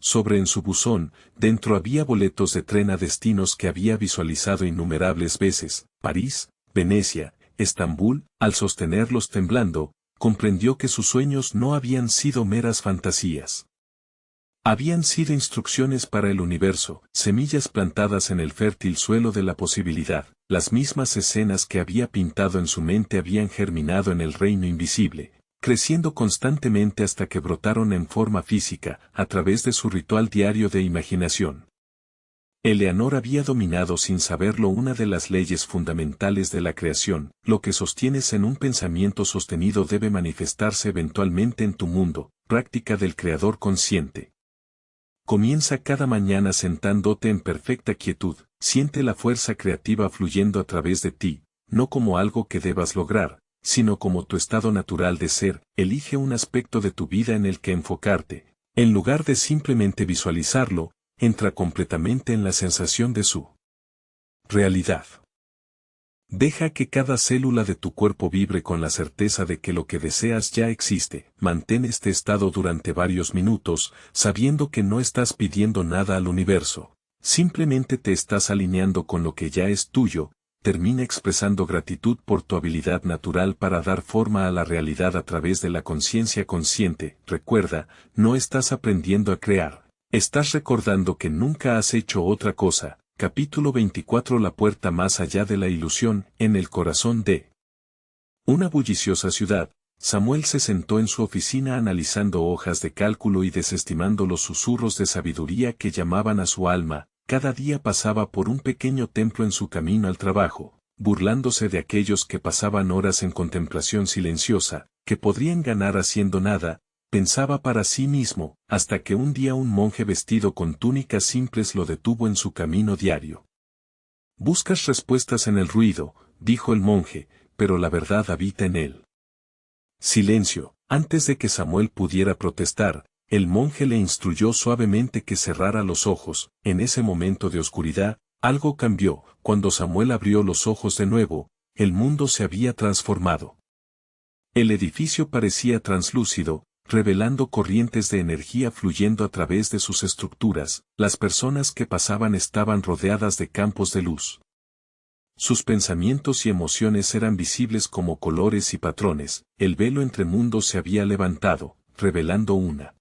sobre en su buzón. Dentro había boletos de tren a destinos que había visualizado innumerables veces: París, Venecia, Estambul. Al sostenerlos temblando, comprendió que sus sueños no habían sido meras fantasías. Habían sido instrucciones para el universo, semillas plantadas en el fértil suelo de la posibilidad. Las mismas escenas que había pintado en su mente habían germinado en el reino invisible, creciendo constantemente hasta que brotaron en forma física, a través de su ritual diario de imaginación. Eleanor había dominado sin saberlo una de las leyes fundamentales de la creación: lo que sostienes en un pensamiento sostenido debe manifestarse eventualmente en tu mundo. Práctica del creador consciente. Comienza cada mañana sentándote en perfecta quietud, siente la fuerza creativa fluyendo a través de ti, no como algo que debas lograr, sino como tu estado natural de ser. Elige un aspecto de tu vida en el que enfocarte. En lugar de simplemente visualizarlo, entra completamente en la sensación de su realidad. Deja que cada célula de tu cuerpo vibre con la certeza de que lo que deseas ya existe. Mantén este estado durante varios minutos, sabiendo que no estás pidiendo nada al universo. Simplemente te estás alineando con lo que ya es tuyo. Termina expresando gratitud por tu habilidad natural para dar forma a la realidad a través de la conciencia consciente. Recuerda, no estás aprendiendo a crear. Estás recordando que nunca has hecho otra cosa. Capítulo 24. La puerta más allá de la ilusión. En el corazón de una bulliciosa ciudad, Samuel se sentó en su oficina analizando hojas de cálculo y desestimando los susurros de sabiduría que llamaban a su alma. Cada día pasaba por un pequeño templo en su camino al trabajo, burlándose de aquellos que pasaban horas en contemplación silenciosa, que podrían ganar haciendo nada. Pensaba para sí mismo, hasta que un día un monje vestido con túnicas simples lo detuvo en su camino diario. «Buscas respuestas en el ruido», dijo el monje, «pero la verdad habita en él». Silencio. Antes de que Samuel pudiera protestar, el monje le instruyó suavemente que cerrara los ojos. En ese momento de oscuridad, algo cambió. Cuando Samuel abrió los ojos de nuevo, el mundo se había transformado. El edificio parecía translúcido, revelando corrientes de energía fluyendo a través de sus estructuras. Las personas que pasaban estaban rodeadas de campos de luz. Sus pensamientos y emociones eran visibles como colores y patrones. El velo entre mundos se había levantado, revelando una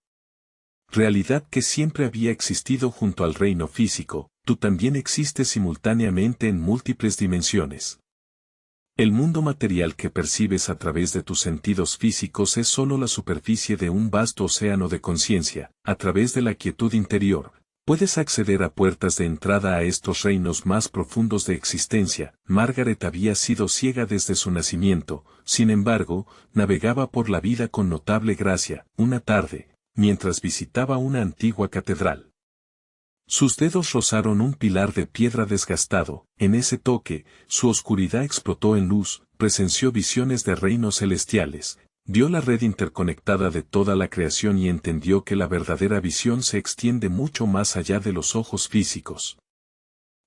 realidad que siempre había existido junto al reino físico. Tú también existes simultáneamente en múltiples dimensiones. El mundo material que percibes a través de tus sentidos físicos es solo la superficie de un vasto océano de conciencia. A través de la quietud interior, puedes acceder a puertas de entrada a estos reinos más profundos de existencia. Margaret había sido ciega desde su nacimiento, sin embargo, navegaba por la vida con notable gracia. Una tarde, mientras visitaba una antigua catedral, Sus dedos rozaron un pilar de piedra desgastado. En ese toque, su oscuridad explotó en luz, presenció visiones de reinos celestiales, vio la red interconectada de toda la creación y entendió que la verdadera visión se extiende mucho más allá de los ojos físicos.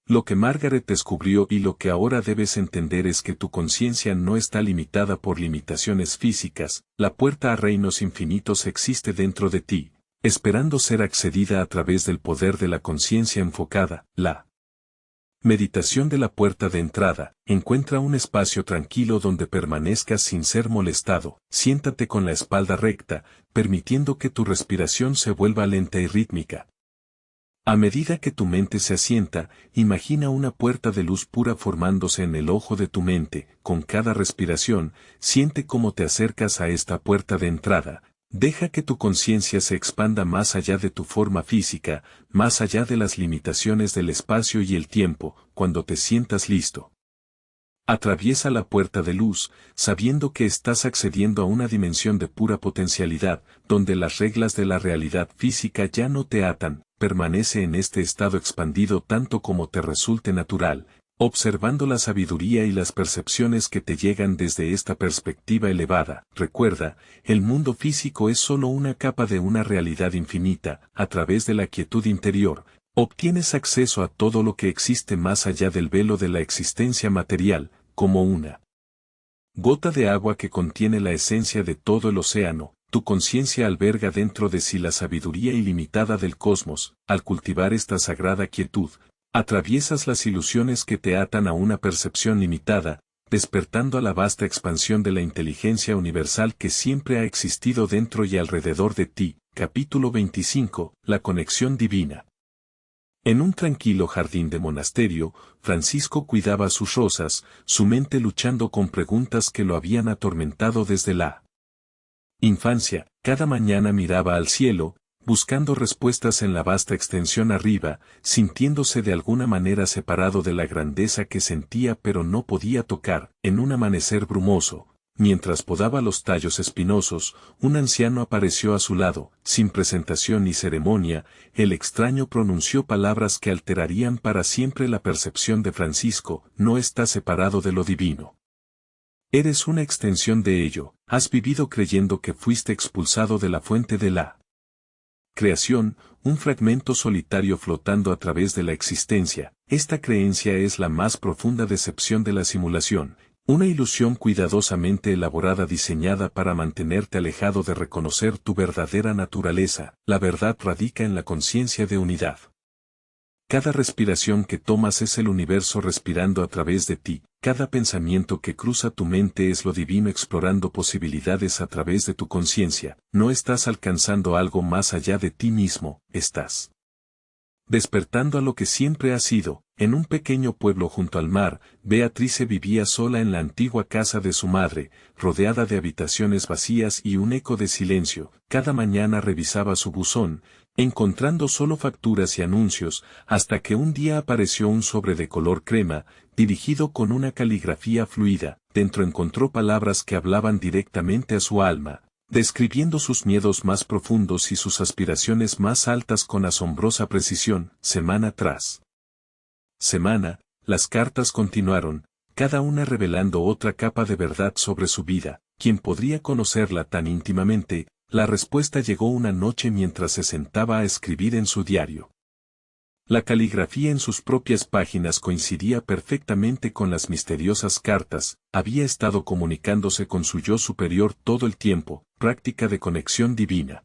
Lo que Margaret descubrió y lo que ahora debes entender es que tu conciencia no está limitada por limitaciones físicas, la puerta a reinos infinitos existe dentro de ti, esperando ser accedida a través del poder de la conciencia enfocada. La meditación de la puerta de entrada. Encuentra un espacio tranquilo donde permanezcas sin ser molestado. Siéntate con la espalda recta, permitiendo que tu respiración se vuelva lenta y rítmica. A medida que tu mente se asienta, imagina una puerta de luz pura formándose en el ojo de tu mente. Con cada respiración, siente cómo te acercas a esta puerta de entrada. Deja que tu conciencia se expanda más allá de tu forma física, más allá de las limitaciones del espacio y el tiempo. Cuando te sientas listo, atraviesa la puerta de luz, sabiendo que estás accediendo a una dimensión de pura potencialidad, donde las reglas de la realidad física ya no te atan. Permanece en este estado expandido tanto como te resulte natural, observando la sabiduría y las percepciones que te llegan desde esta perspectiva elevada. Recuerda, el mundo físico es solo una capa de una realidad infinita. A través de la quietud interior, obtienes acceso a todo lo que existe más allá del velo de la existencia material, como una gota de agua que contiene la esencia de todo el océano. Tu conciencia alberga dentro de sí la sabiduría ilimitada del cosmos. Al cultivar esta sagrada quietud, atraviesas las ilusiones que te atan a una percepción limitada, despertando a la vasta expansión de la inteligencia universal que siempre ha existido dentro y alrededor de ti. Capítulo 25. La conexión divina. En un tranquilo jardín de monasterio, Francisco cuidaba sus rosas, su mente luchando con preguntas que lo habían atormentado desde la infancia. Cada mañana miraba al cielo, buscando respuestas en la vasta extensión arriba, sintiéndose de alguna manera separado de la grandeza que sentía pero no podía tocar. En un amanecer brumoso, mientras podaba los tallos espinosos, un anciano apareció a su lado. Sin presentación ni ceremonia, el extraño pronunció palabras que alterarían para siempre la percepción de Francisco. No estás separado de lo divino. Eres una extensión de ello. Has vivido creyendo que fuiste expulsado de la fuente de la creación, un fragmento solitario flotando a través de la existencia. Esta creencia es la más profunda decepción de la simulación, una ilusión cuidadosamente elaborada diseñada para mantenerte alejado de reconocer tu verdadera naturaleza. La verdad radica en la conciencia de unidad. Cada respiración que tomas es el universo respirando a través de ti, cada pensamiento que cruza tu mente es lo divino explorando posibilidades a través de tu conciencia. No estás alcanzando algo más allá de ti mismo, estás despertando a lo que siempre has sido. En un pequeño pueblo junto al mar, Beatrice vivía sola en la antigua casa de su madre, rodeada de habitaciones vacías y un eco de silencio. Cada mañana revisaba su buzón, encontrando solo facturas y anuncios, hasta que un día apareció un sobre de color crema, dirigido con una caligrafía fluida. Dentro encontró palabras que hablaban directamente a su alma, describiendo sus miedos más profundos y sus aspiraciones más altas con asombrosa precisión. Semana tras semana, las cartas continuaron, cada una revelando otra capa de verdad sobre su vida. ¿Quién podría conocerla tan íntimamente? La respuesta llegó una noche mientras se sentaba a escribir en su diario. La caligrafía en sus propias páginas coincidía perfectamente con las misteriosas cartas. Había estado comunicándose con su yo superior todo el tiempo. Práctica de conexión divina.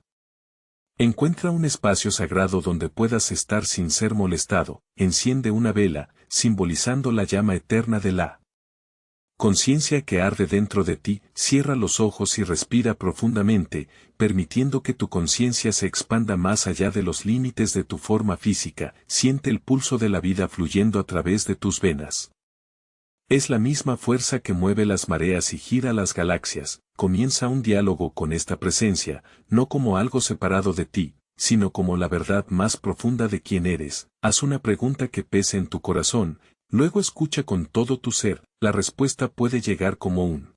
Encuentra un espacio sagrado donde puedas estar sin ser molestado. Enciende una vela, simbolizando la llama eterna de la conciencia que arde dentro de ti. Cierra los ojos y respira profundamente, permitiendo que tu conciencia se expanda más allá de los límites de tu forma física. Siente el pulso de la vida fluyendo a través de tus venas. Es la misma fuerza que mueve las mareas y gira las galaxias. Comienza un diálogo con esta presencia, no como algo separado de ti, sino como la verdad más profunda de quién eres. Haz una pregunta que pese en tu corazón, luego escucha con todo tu ser. La respuesta puede llegar como un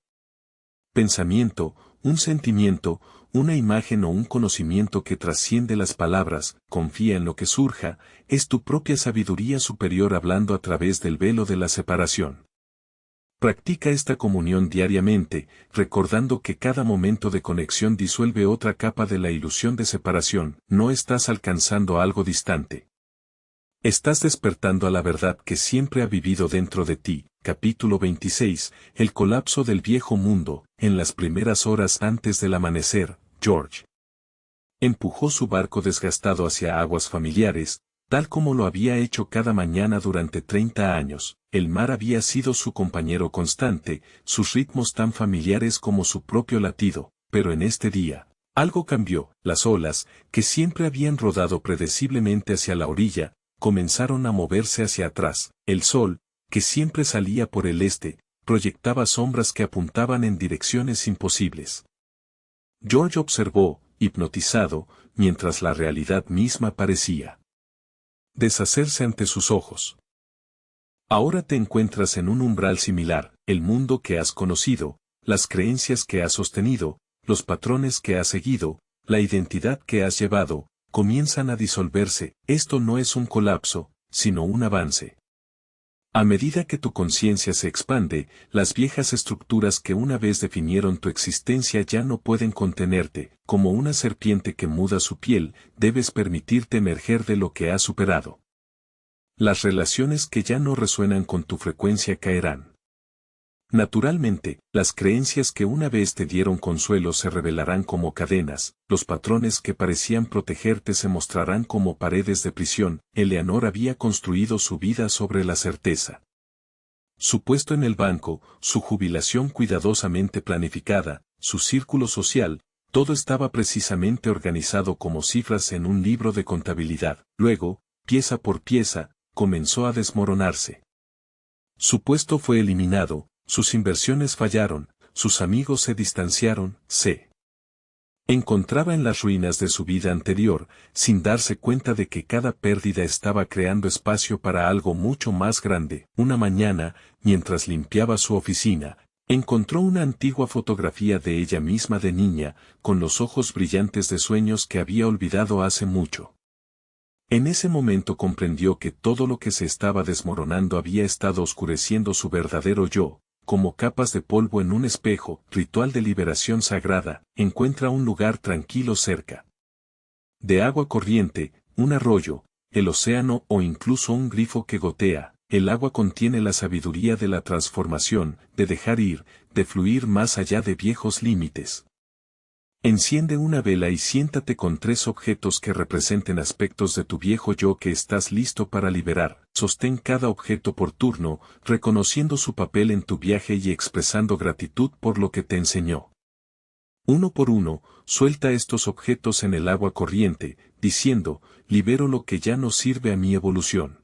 pensamiento, un sentimiento, una imagen o un conocimiento que trasciende las palabras, confía en lo que surja, es tu propia sabiduría superior hablando a través del velo de la separación. Practica esta comunión diariamente, recordando que cada momento de conexión disuelve otra capa de la ilusión de separación. No estás alcanzando algo distante. Estás despertando a la verdad que siempre ha vivido dentro de ti. Capítulo 26. El colapso del viejo mundo. En las primeras horas antes del amanecer, George empujó su barco desgastado hacia aguas familiares, tal como lo había hecho cada mañana durante 30 años. El mar había sido su compañero constante, sus ritmos tan familiares como su propio latido, pero en este día, algo cambió. Las olas, que siempre habían rodado predeciblemente hacia la orilla, comenzaron a moverse hacia atrás. El sol, que siempre salía por el este, proyectaba sombras que apuntaban en direcciones imposibles. George observó, hipnotizado, mientras la realidad misma parecía deshacerse ante sus ojos. Ahora te encuentras en un umbral similar. El mundo que has conocido, las creencias que has sostenido, los patrones que has seguido, la identidad que has llevado, comienzan a disolverse. Esto no es un colapso, sino un avance. A medida que tu conciencia se expande, las viejas estructuras que una vez definieron tu existencia ya no pueden contenerte. Como una serpiente que muda su piel, debes permitirte emerger de lo que has superado. Las relaciones que ya no resuenan con tu frecuencia caerán. Naturalmente, las creencias que una vez te dieron consuelo se revelarán como cadenas, los patrones que parecían protegerte se mostrarán como paredes de prisión. Eleanor había construido su vida sobre la certeza. Su puesto en el banco, su jubilación cuidadosamente planificada, su círculo social, todo estaba precisamente organizado como cifras en un libro de contabilidad. Luego, pieza por pieza, comenzó a desmoronarse. Su puesto fue eliminado. Sus inversiones fallaron, sus amigos se distanciaron, se encontraba en las ruinas de su vida anterior, sin darse cuenta de que cada pérdida estaba creando espacio para algo mucho más grande. Una mañana, mientras limpiaba su oficina, encontró una antigua fotografía de ella misma de niña, con los ojos brillantes de sueños que había olvidado hace mucho. En ese momento comprendió que todo lo que se estaba desmoronando había estado oscureciendo su verdadero yo. Como capas de polvo en un espejo. Ritual de liberación sagrada. Encuentra un lugar tranquilo cerca de agua corriente, un arroyo, el océano o incluso un grifo que gotea. El agua contiene la sabiduría de la transformación, de dejar ir, de fluir más allá de viejos límites. Enciende una vela y siéntate con 3 objetos que representen aspectos de tu viejo yo que estás listo para liberar. Sostén cada objeto por turno, reconociendo su papel en tu viaje y expresando gratitud por lo que te enseñó. Uno por uno, suelta estos objetos en el agua corriente, diciendo, libero lo que ya no sirve a mi evolución.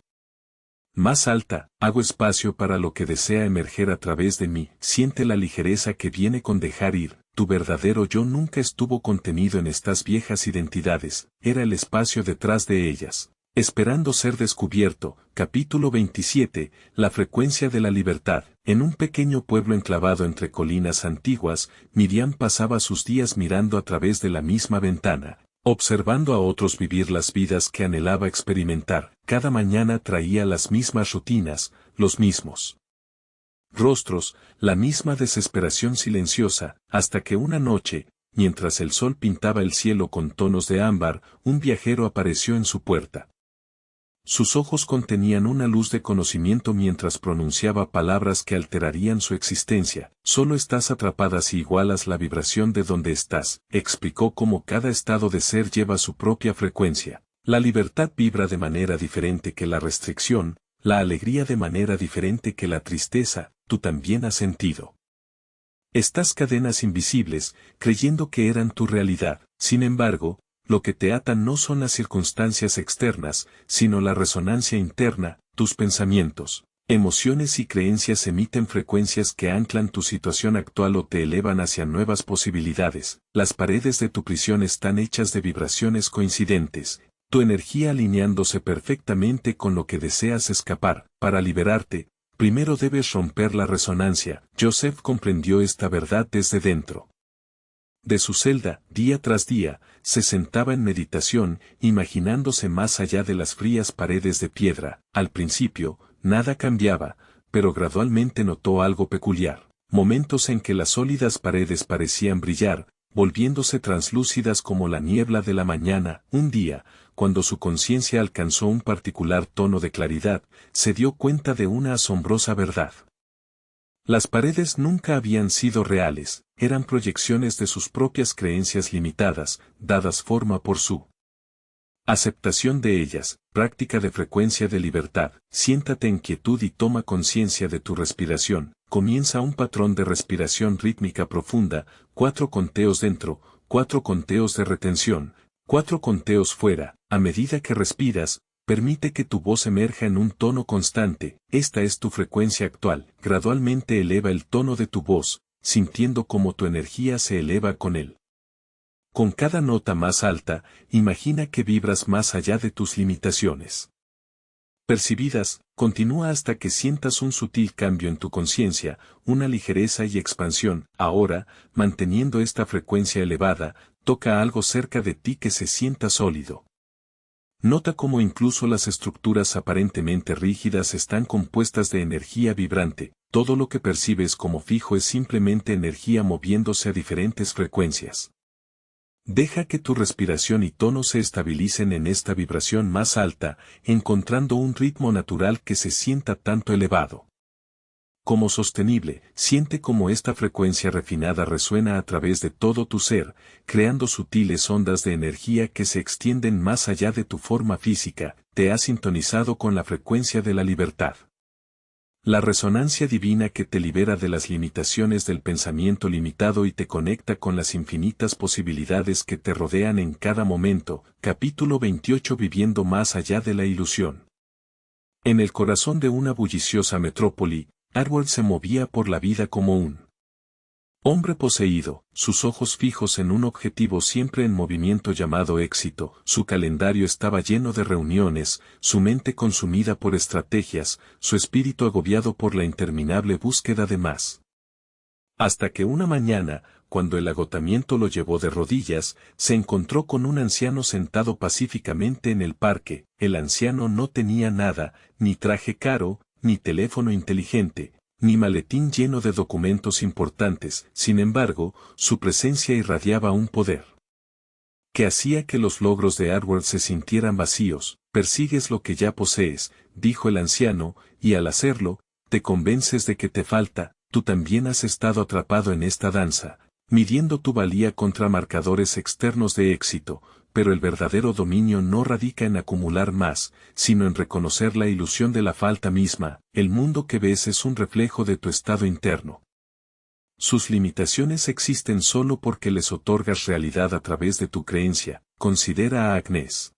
Más alta, hago espacio para lo que desea emerger a través de mí. Siente la ligereza que viene con dejar ir. Tu verdadero yo nunca estuvo contenido en estas viejas identidades, era el espacio detrás de ellas, esperando ser descubierto. Capítulo 27. La frecuencia de la libertad. En un pequeño pueblo enclavado entre colinas antiguas, Miriam pasaba sus días mirando a través de la misma ventana, observando a otros vivir las vidas que anhelaba experimentar. Cada mañana traía las mismas rutinas, los mismos rostros, la misma desesperación silenciosa, hasta que una noche, mientras el sol pintaba el cielo con tonos de ámbar, un viajero apareció en su puerta. Sus ojos contenían una luz de conocimiento mientras pronunciaba palabras que alterarían su existencia. Solo estás atrapada si igualas la vibración de donde estás. Explicó cómo cada estado de ser lleva su propia frecuencia. La libertad vibra de manera diferente que la restricción, la alegría de manera diferente que la tristeza. Tú también has sentido estas cadenas invisibles, creyendo que eran tu realidad. Sin embargo, lo que te ata no son las circunstancias externas, sino la resonancia interna. Tus pensamientos, emociones y creencias emiten frecuencias que anclan tu situación actual o te elevan hacia nuevas posibilidades. Las paredes de tu prisión están hechas de vibraciones coincidentes, tu energía alineándose perfectamente con lo que deseas escapar. Para liberarte, primero debes romper la resonancia. Joseph comprendió esta verdad desde dentro De su celda, día tras día, se sentaba en meditación, imaginándose más allá de las frías paredes de piedra. Al principio, nada cambiaba, pero gradualmente notó algo peculiar. Momentos en que las sólidas paredes parecían brillar, volviéndose translúcidas como la niebla de la mañana. Un día, cuando su conciencia alcanzó un particular tono de claridad, se dio cuenta de una asombrosa verdad. Las paredes nunca habían sido reales, eran proyecciones de sus propias creencias limitadas, dadas forma por su aceptación de ellas. Práctica de frecuencia de libertad. Siéntate en quietud y toma conciencia de tu respiración. Comienza un patrón de respiración rítmica profunda, 4 conteos dentro, 4 conteos de retención, 4 conteos fuera. A medida que respiras, permite que tu voz emerja en un tono constante. Esta es tu frecuencia actual. Gradualmente eleva el tono de tu voz, sintiendo cómo tu energía se eleva con él. Con cada nota más alta, imagina que vibras más allá de tus limitaciones percibidas. Continúa hasta que sientas un sutil cambio en tu conciencia, una ligereza y expansión. Ahora, manteniendo esta frecuencia elevada, toca algo cerca de ti que se sienta sólido. Nota cómo incluso las estructuras aparentemente rígidas están compuestas de energía vibrante. Todo lo que percibes como fijo es simplemente energía moviéndose a diferentes frecuencias. Deja que tu respiración y tono se estabilicen en esta vibración más alta, encontrando un ritmo natural que se sienta tanto elevado como sostenible. Siente cómo esta frecuencia refinada resuena a través de todo tu ser, creando sutiles ondas de energía que se extienden más allá de tu forma física. Te has sintonizado con la frecuencia de la libertad. La resonancia divina que te libera de las limitaciones del pensamiento limitado y te conecta con las infinitas posibilidades que te rodean en cada momento. Capítulo 28. Viviendo más allá de la ilusión. En el corazón de una bulliciosa metrópoli, Edward se movía por la vida como un hombre poseído, sus ojos fijos en un objetivo siempre en movimiento llamado éxito. Su calendario estaba lleno de reuniones, su mente consumida por estrategias, su espíritu agobiado por la interminable búsqueda de más. Hasta que una mañana, cuando el agotamiento lo llevó de rodillas, se encontró con un anciano sentado pacíficamente en el parque. El anciano no tenía nada, ni traje caro, ni teléfono inteligente, ni maletín lleno de documentos importantes. Sin embargo, su presencia irradiaba un poder que hacía que los logros de Edward se sintieran vacíos. Persigues lo que ya posees, dijo el anciano, y al hacerlo, te convences de que te falta. Tú también has estado atrapado en esta danza, midiendo tu valía contra marcadores externos de éxito, pero el verdadero dominio no radica en acumular más, sino en reconocer la ilusión de la falta misma. El mundo que ves es un reflejo de tu estado interno. Sus limitaciones existen solo porque les otorgas realidad a través de tu creencia. Considera a Agnes,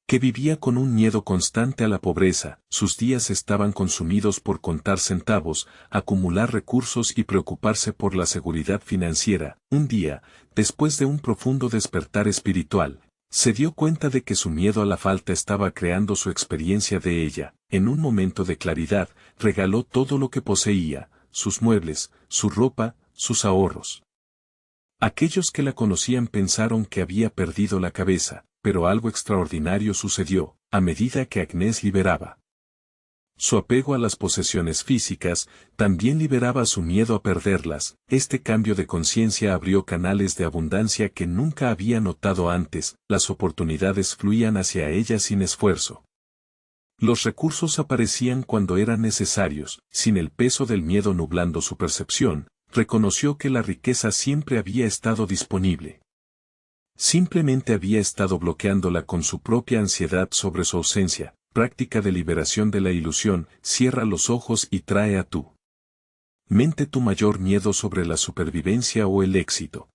que vivía con un miedo constante a la pobreza. Sus días estaban consumidos por contar centavos, acumular recursos y preocuparse por la seguridad financiera. Un día, después de un profundo despertar espiritual, se dio cuenta de que su miedo a la falta estaba creando su experiencia de ella. En un momento de claridad, regaló todo lo que poseía, sus muebles, su ropa, sus ahorros. Aquellos que la conocían pensaron que había perdido la cabeza. Pero algo extraordinario sucedió. A medida que Agnes liberaba su apego a las posesiones físicas, también liberaba su miedo a perderlas. Este cambio de conciencia abrió canales de abundancia que nunca había notado antes. Las oportunidades fluían hacia ella sin esfuerzo. Los recursos aparecían cuando eran necesarios. Sin el peso del miedo nublando su percepción, reconoció que la riqueza siempre había estado disponible. Simplemente había estado bloqueándola con su propia ansiedad sobre su ausencia. Práctica de liberación de la ilusión. Cierra los ojos y trae a tu mente tu mayor miedo sobre la supervivencia o el éxito.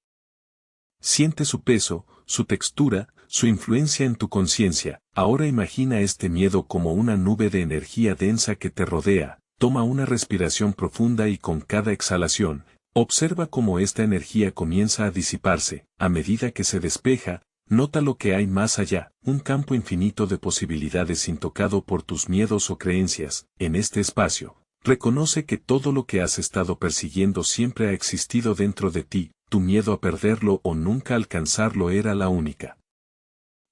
Siente su peso, su textura, su influencia en tu conciencia. Ahora imagina este miedo como una nube de energía densa que te rodea. Toma una respiración profunda y con cada exhalación, observa cómo esta energía comienza a disiparse. A medida que se despeja, nota lo que hay más allá, un campo infinito de posibilidades intocado por tus miedos o creencias. En este espacio, reconoce que todo lo que has estado persiguiendo siempre ha existido dentro de ti. tu miedo a perderlo o nunca alcanzarlo era la única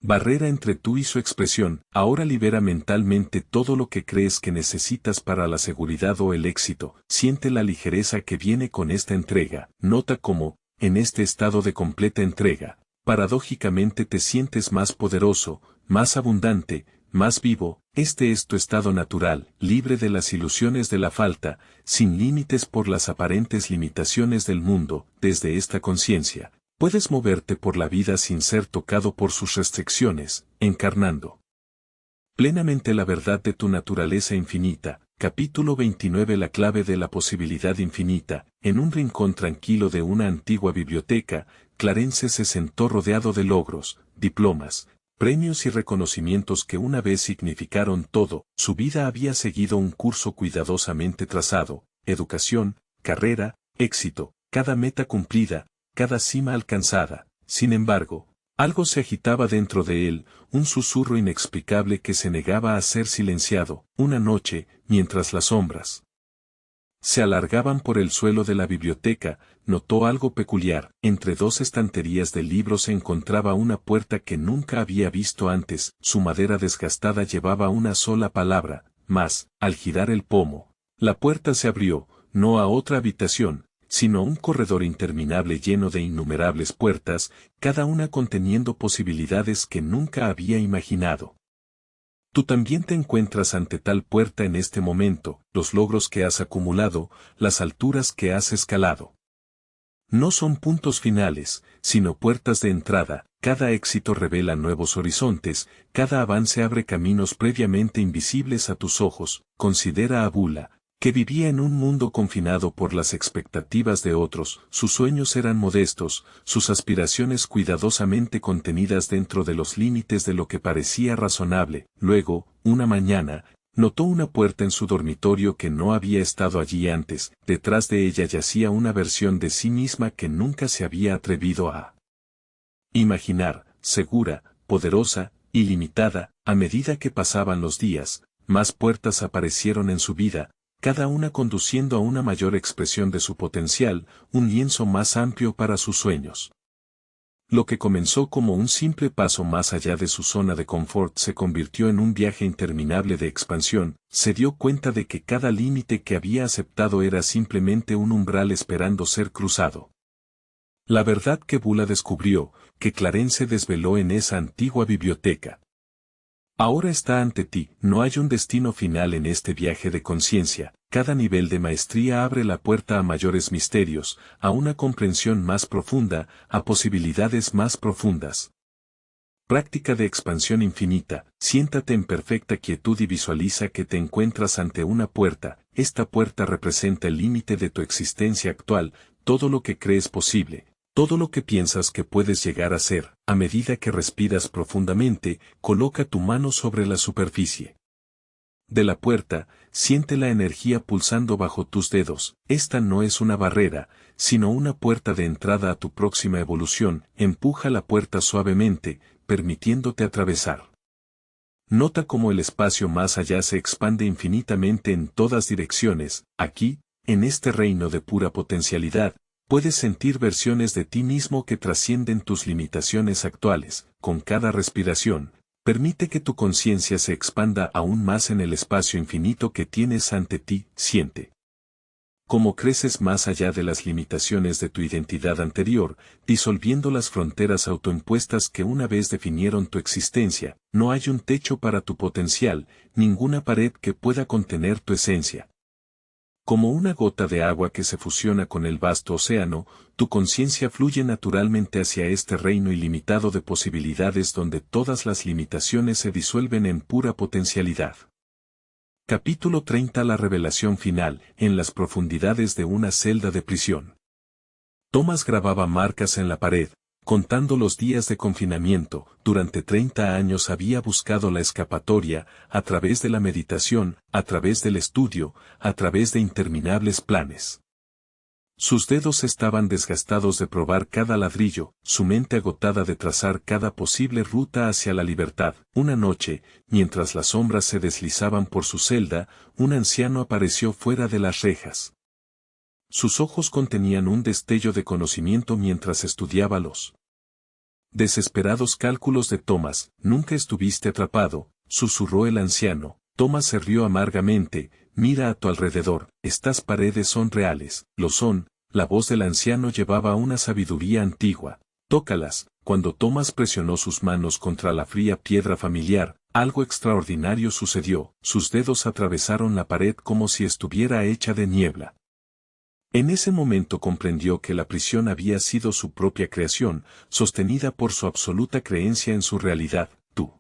barrera entre tú y su expresión. Ahora libera mentalmente todo lo que crees que necesitas para la seguridad o el éxito. Siente la ligereza que viene con esta entrega. Nota cómo, en este estado de completa entrega, paradójicamente te sientes más poderoso, más abundante, más vivo. Este es tu estado natural, libre de las ilusiones de la falta, sin límites por las aparentes limitaciones del mundo. Desde esta conciencia, puedes moverte por la vida sin ser tocado por sus restricciones, encarnando plenamente la verdad de tu naturaleza infinita. Capítulo 29. La clave de la posibilidad infinita. En un rincón tranquilo de una antigua biblioteca, Clarence se sentó rodeado de logros, diplomas, premios y reconocimientos que una vez significaron todo. Su vida había seguido un curso cuidadosamente trazado: educación, carrera, éxito, cada meta cumplida, cada cima alcanzada. Sin embargo, algo se agitaba dentro de él, un susurro inexplicable que se negaba a ser silenciado. Una noche, mientras las sombras se alargaban por el suelo de la biblioteca, notó algo peculiar. Entre dos estanterías de libros se encontraba una puerta que nunca había visto antes. Su madera desgastada llevaba una sola palabra: más. Al girar el pomo, la puerta se abrió, no a otra habitación, sino un corredor interminable lleno de innumerables puertas, cada una conteniendo posibilidades que nunca había imaginado. Tú también te encuentras ante tal puerta en este momento. Los logros que has acumulado, las alturas que has escalado, no son puntos finales, sino puertas de entrada. Cada éxito revela nuevos horizontes, cada avance abre caminos previamente invisibles a tus ojos. Considera a Bula, que vivía en un mundo confinado por las expectativas de otros. Sus sueños eran modestos, sus aspiraciones cuidadosamente contenidas dentro de los límites de lo que parecía razonable. Luego, una mañana, notó una puerta en su dormitorio que no había estado allí antes. Detrás de ella yacía una versión de sí misma que nunca se había atrevido a imaginar, segura, poderosa, ilimitada. A medida que pasaban los días, más puertas aparecieron en su vida, cada una conduciendo a una mayor expresión de su potencial, un lienzo más amplio para sus sueños. Lo que comenzó como un simple paso más allá de su zona de confort se convirtió en un viaje interminable de expansión. Se dio cuenta de que cada límite que había aceptado era simplemente un umbral esperando ser cruzado. La verdad que Bula descubrió, que Clarence desveló en esa antigua biblioteca, ahora está ante ti. No hay un destino final en este viaje de conciencia. Cada nivel de maestría abre la puerta a mayores misterios, a una comprensión más profunda, a posibilidades más profundas. Práctica de expansión infinita. Siéntate en perfecta quietud y visualiza que te encuentras ante una puerta. Esta puerta representa el límite de tu existencia actual, todo lo que crees posible, todo lo que piensas que puedes llegar a ser. A medida que respiras profundamente, coloca tu mano sobre la superficie de la puerta, siente la energía pulsando bajo tus dedos. Esta no es una barrera, sino una puerta de entrada a tu próxima evolución. Empuja la puerta suavemente, permitiéndote atravesar. Nota cómo el espacio más allá se expande infinitamente en todas direcciones. Aquí, en este reino de pura potencialidad, puedes sentir versiones de ti mismo que trascienden tus limitaciones actuales. Con cada respiración, permite que tu conciencia se expanda aún más en el espacio infinito que tienes ante ti. Siente cómo creces más allá de las limitaciones de tu identidad anterior, disolviendo las fronteras autoimpuestas que una vez definieron tu existencia. No hay un techo para tu potencial, ninguna pared que pueda contener tu esencia. Como una gota de agua que se fusiona con el vasto océano, tu conciencia fluye naturalmente hacia este reino ilimitado de posibilidades donde todas las limitaciones se disuelven en pura potencialidad. Capítulo 30. La revelación final. En las profundidades de una celda de prisión, Thomas grababa marcas en la pared, contando los días de confinamiento. Durante 30 años había buscado la escapatoria, a través de la meditación, a través del estudio, a través de interminables planes. Sus dedos estaban desgastados de probar cada ladrillo, su mente agotada de trazar cada posible ruta hacia la libertad. Una noche, mientras las sombras se deslizaban por su celda, un anciano apareció fuera de las rejas. Sus ojos contenían un destello de conocimiento mientras estudiaba los desesperados cálculos de Thomas. Nunca estuviste atrapado, susurró el anciano. Thomas se rió amargamente. Mira a tu alrededor, estas paredes son reales, lo son. La voz del anciano llevaba una sabiduría antigua. Tócalas. Cuando Thomas presionó sus manos contra la fría piedra familiar, algo extraordinario sucedió. Sus dedos atravesaron la pared como si estuviera hecha de niebla. En ese momento comprendió que la prisión había sido su propia creación, sostenida por su absoluta creencia en su realidad. Tú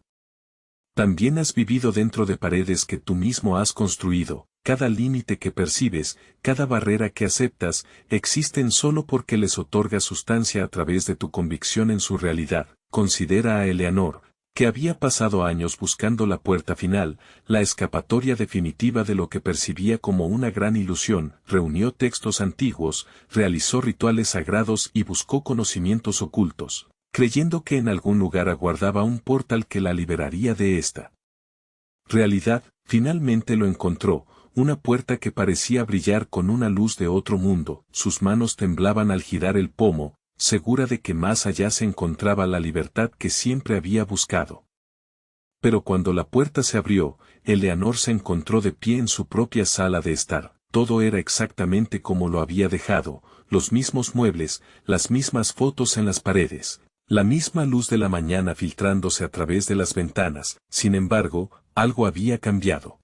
también has vivido dentro de paredes que tú mismo has construido. Cada límite que percibes, cada barrera que aceptas, existen solo porque les otorgas sustancia a través de tu convicción en su realidad. Considera a Eleanor, que había pasado años buscando la puerta final, la escapatoria definitiva de lo que percibía como una gran ilusión. Reunió textos antiguos, realizó rituales sagrados y buscó conocimientos ocultos, creyendo que en algún lugar aguardaba un portal que la liberaría de esta realidad. Finalmente lo encontró. Una puerta que parecía brillar con una luz de otro mundo. Sus manos temblaban al girar el pomo, segura de que más allá se encontraba la libertad que siempre había buscado. Pero cuando la puerta se abrió, Eleanor se encontró de pie en su propia sala de estar. Todo era exactamente como lo había dejado, los mismos muebles, las mismas fotos en las paredes, la misma luz de la mañana filtrándose a través de las ventanas. Sin embargo, algo había cambiado.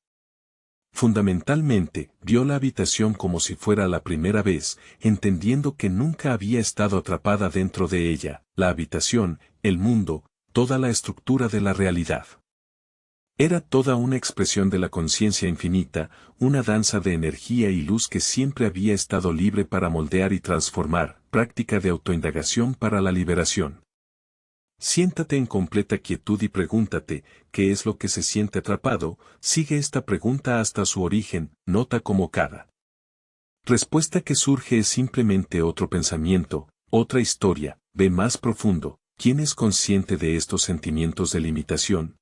Fundamentalmente, vio la habitación como si fuera la primera vez, entendiendo que nunca había estado atrapada dentro de ella. La habitación, el mundo, toda la estructura de la realidad. Era toda una expresión de la conciencia infinita, una danza de energía y luz que siempre había estado libre para moldear y transformar. Práctica de autoindagación para la liberación. Siéntate en completa quietud y pregúntate, ¿qué es lo que se siente atrapado? Sigue esta pregunta hasta su origen. Nota cómo cada respuesta que surge es simplemente otro pensamiento, otra historia. Ve más profundo. ¿Quién es consciente de estos sentimientos de limitación?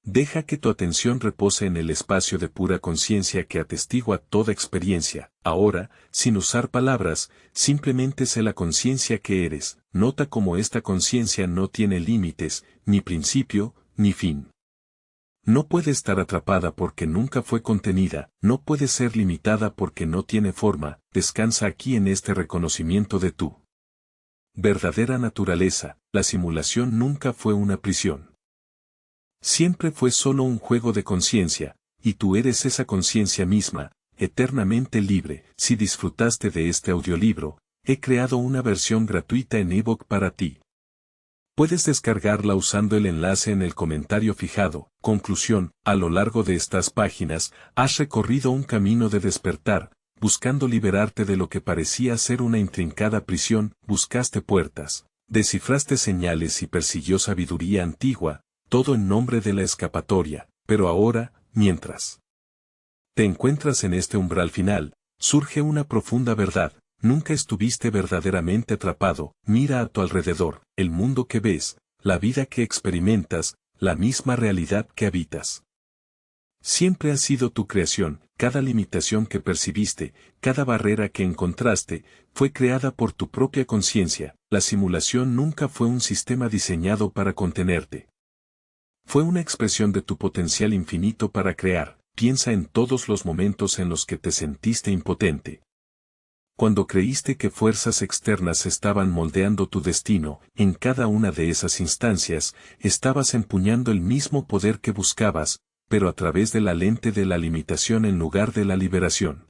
Deja que tu atención repose en el espacio de pura conciencia que atestigua toda experiencia. Ahora, sin usar palabras, simplemente sé la conciencia que eres. Nota cómo esta conciencia no tiene límites, ni principio, ni fin. No puede estar atrapada porque nunca fue contenida, no puede ser limitada porque no tiene forma. Descansa aquí en este reconocimiento de tu verdadera naturaleza. La simulación nunca fue una prisión. Siempre fue solo un juego de conciencia, y tú eres esa conciencia misma, eternamente libre. Si disfrutaste de este audiolibro, he creado una versión gratuita en ebook para ti. Puedes descargarla usando el enlace en el comentario fijado. Conclusión: a lo largo de estas páginas, has recorrido un camino de despertar, buscando liberarte de lo que parecía ser una intrincada prisión. Buscaste puertas, descifraste señales y persiguió sabiduría antigua, todo en nombre de la escapatoria. Pero ahora, mientras te encuentras en este umbral final, surge una profunda verdad. Nunca estuviste verdaderamente atrapado. Mira a tu alrededor, el mundo que ves, la vida que experimentas, la misma realidad que habitas. Siempre ha sido tu creación. Cada limitación que percibiste, cada barrera que encontraste, fue creada por tu propia conciencia. La simulación nunca fue un sistema diseñado para contenerte. Fue una expresión de tu potencial infinito para crear. Piensa en todos los momentos en los que te sentiste impotente. Cuando creíste que fuerzas externas estaban moldeando tu destino, en cada una de esas instancias, estabas empuñando el mismo poder que buscabas, pero a través de la lente de la limitación en lugar de la liberación.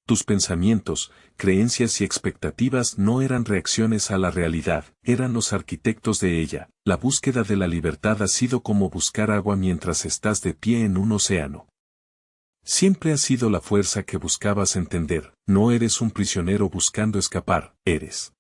Tus pensamientos, creencias y expectativas no eran reacciones a la realidad, eran los arquitectos de ella. La búsqueda de la libertad ha sido como buscar agua mientras estás de pie en un océano. Siempre ha sido la fuerza que buscabas entender. No eres un prisionero buscando escapar, eres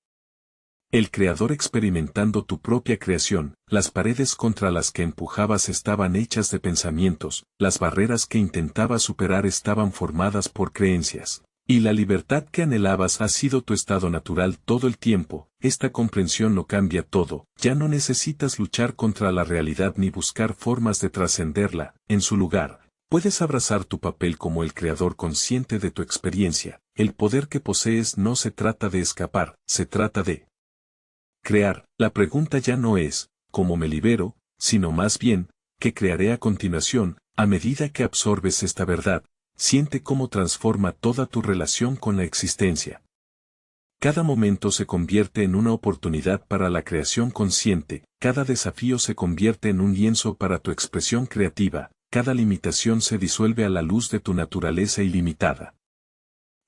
el creador experimentando tu propia creación. Las paredes contra las que empujabas estaban hechas de pensamientos, las barreras que intentabas superar estaban formadas por creencias. Y la libertad que anhelabas ha sido tu estado natural todo el tiempo. Esta comprensión lo cambia todo. Ya no necesitas luchar contra la realidad ni buscar formas de trascenderla. En su lugar, puedes abrazar tu papel como el creador consciente de tu experiencia. el poder que posees no se trata de escapar, se trata de crear. La pregunta ya no es, ¿cómo me libero?, sino más bien, ¿qué crearé a continuación? A medida que absorbes esta verdad, siente cómo transforma toda tu relación con la existencia. Cada momento se convierte en una oportunidad para la creación consciente, cada desafío se convierte en un lienzo para tu expresión creativa, cada limitación se disuelve a la luz de tu naturaleza ilimitada.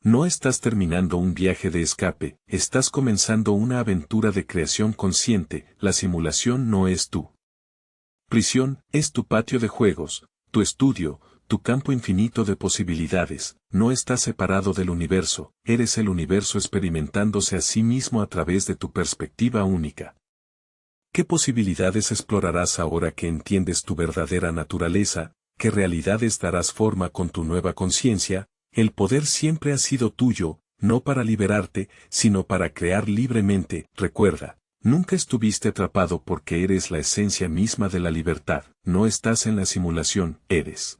No estás terminando un viaje de escape, estás comenzando una aventura de creación consciente. La simulación no es tu prisión, es tu patio de juegos, tu estudio, tu campo infinito de posibilidades. No estás separado del universo, eres el universo experimentándose a sí mismo a través de tu perspectiva única. ¿Qué posibilidades explorarás ahora que entiendes tu verdadera naturaleza? ¿Qué realidades darás forma con tu nueva conciencia? El poder siempre ha sido tuyo, no para liberarte, sino para crear libremente. Recuerda, nunca estuviste atrapado porque eres la esencia misma de la libertad. No estás en la simulación, eres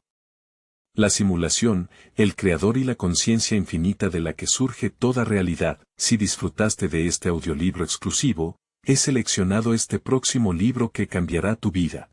la simulación, el creador y la conciencia infinita de la que surge toda realidad. Si disfrutaste de este audiolibro exclusivo, he seleccionado este próximo libro que cambiará tu vida.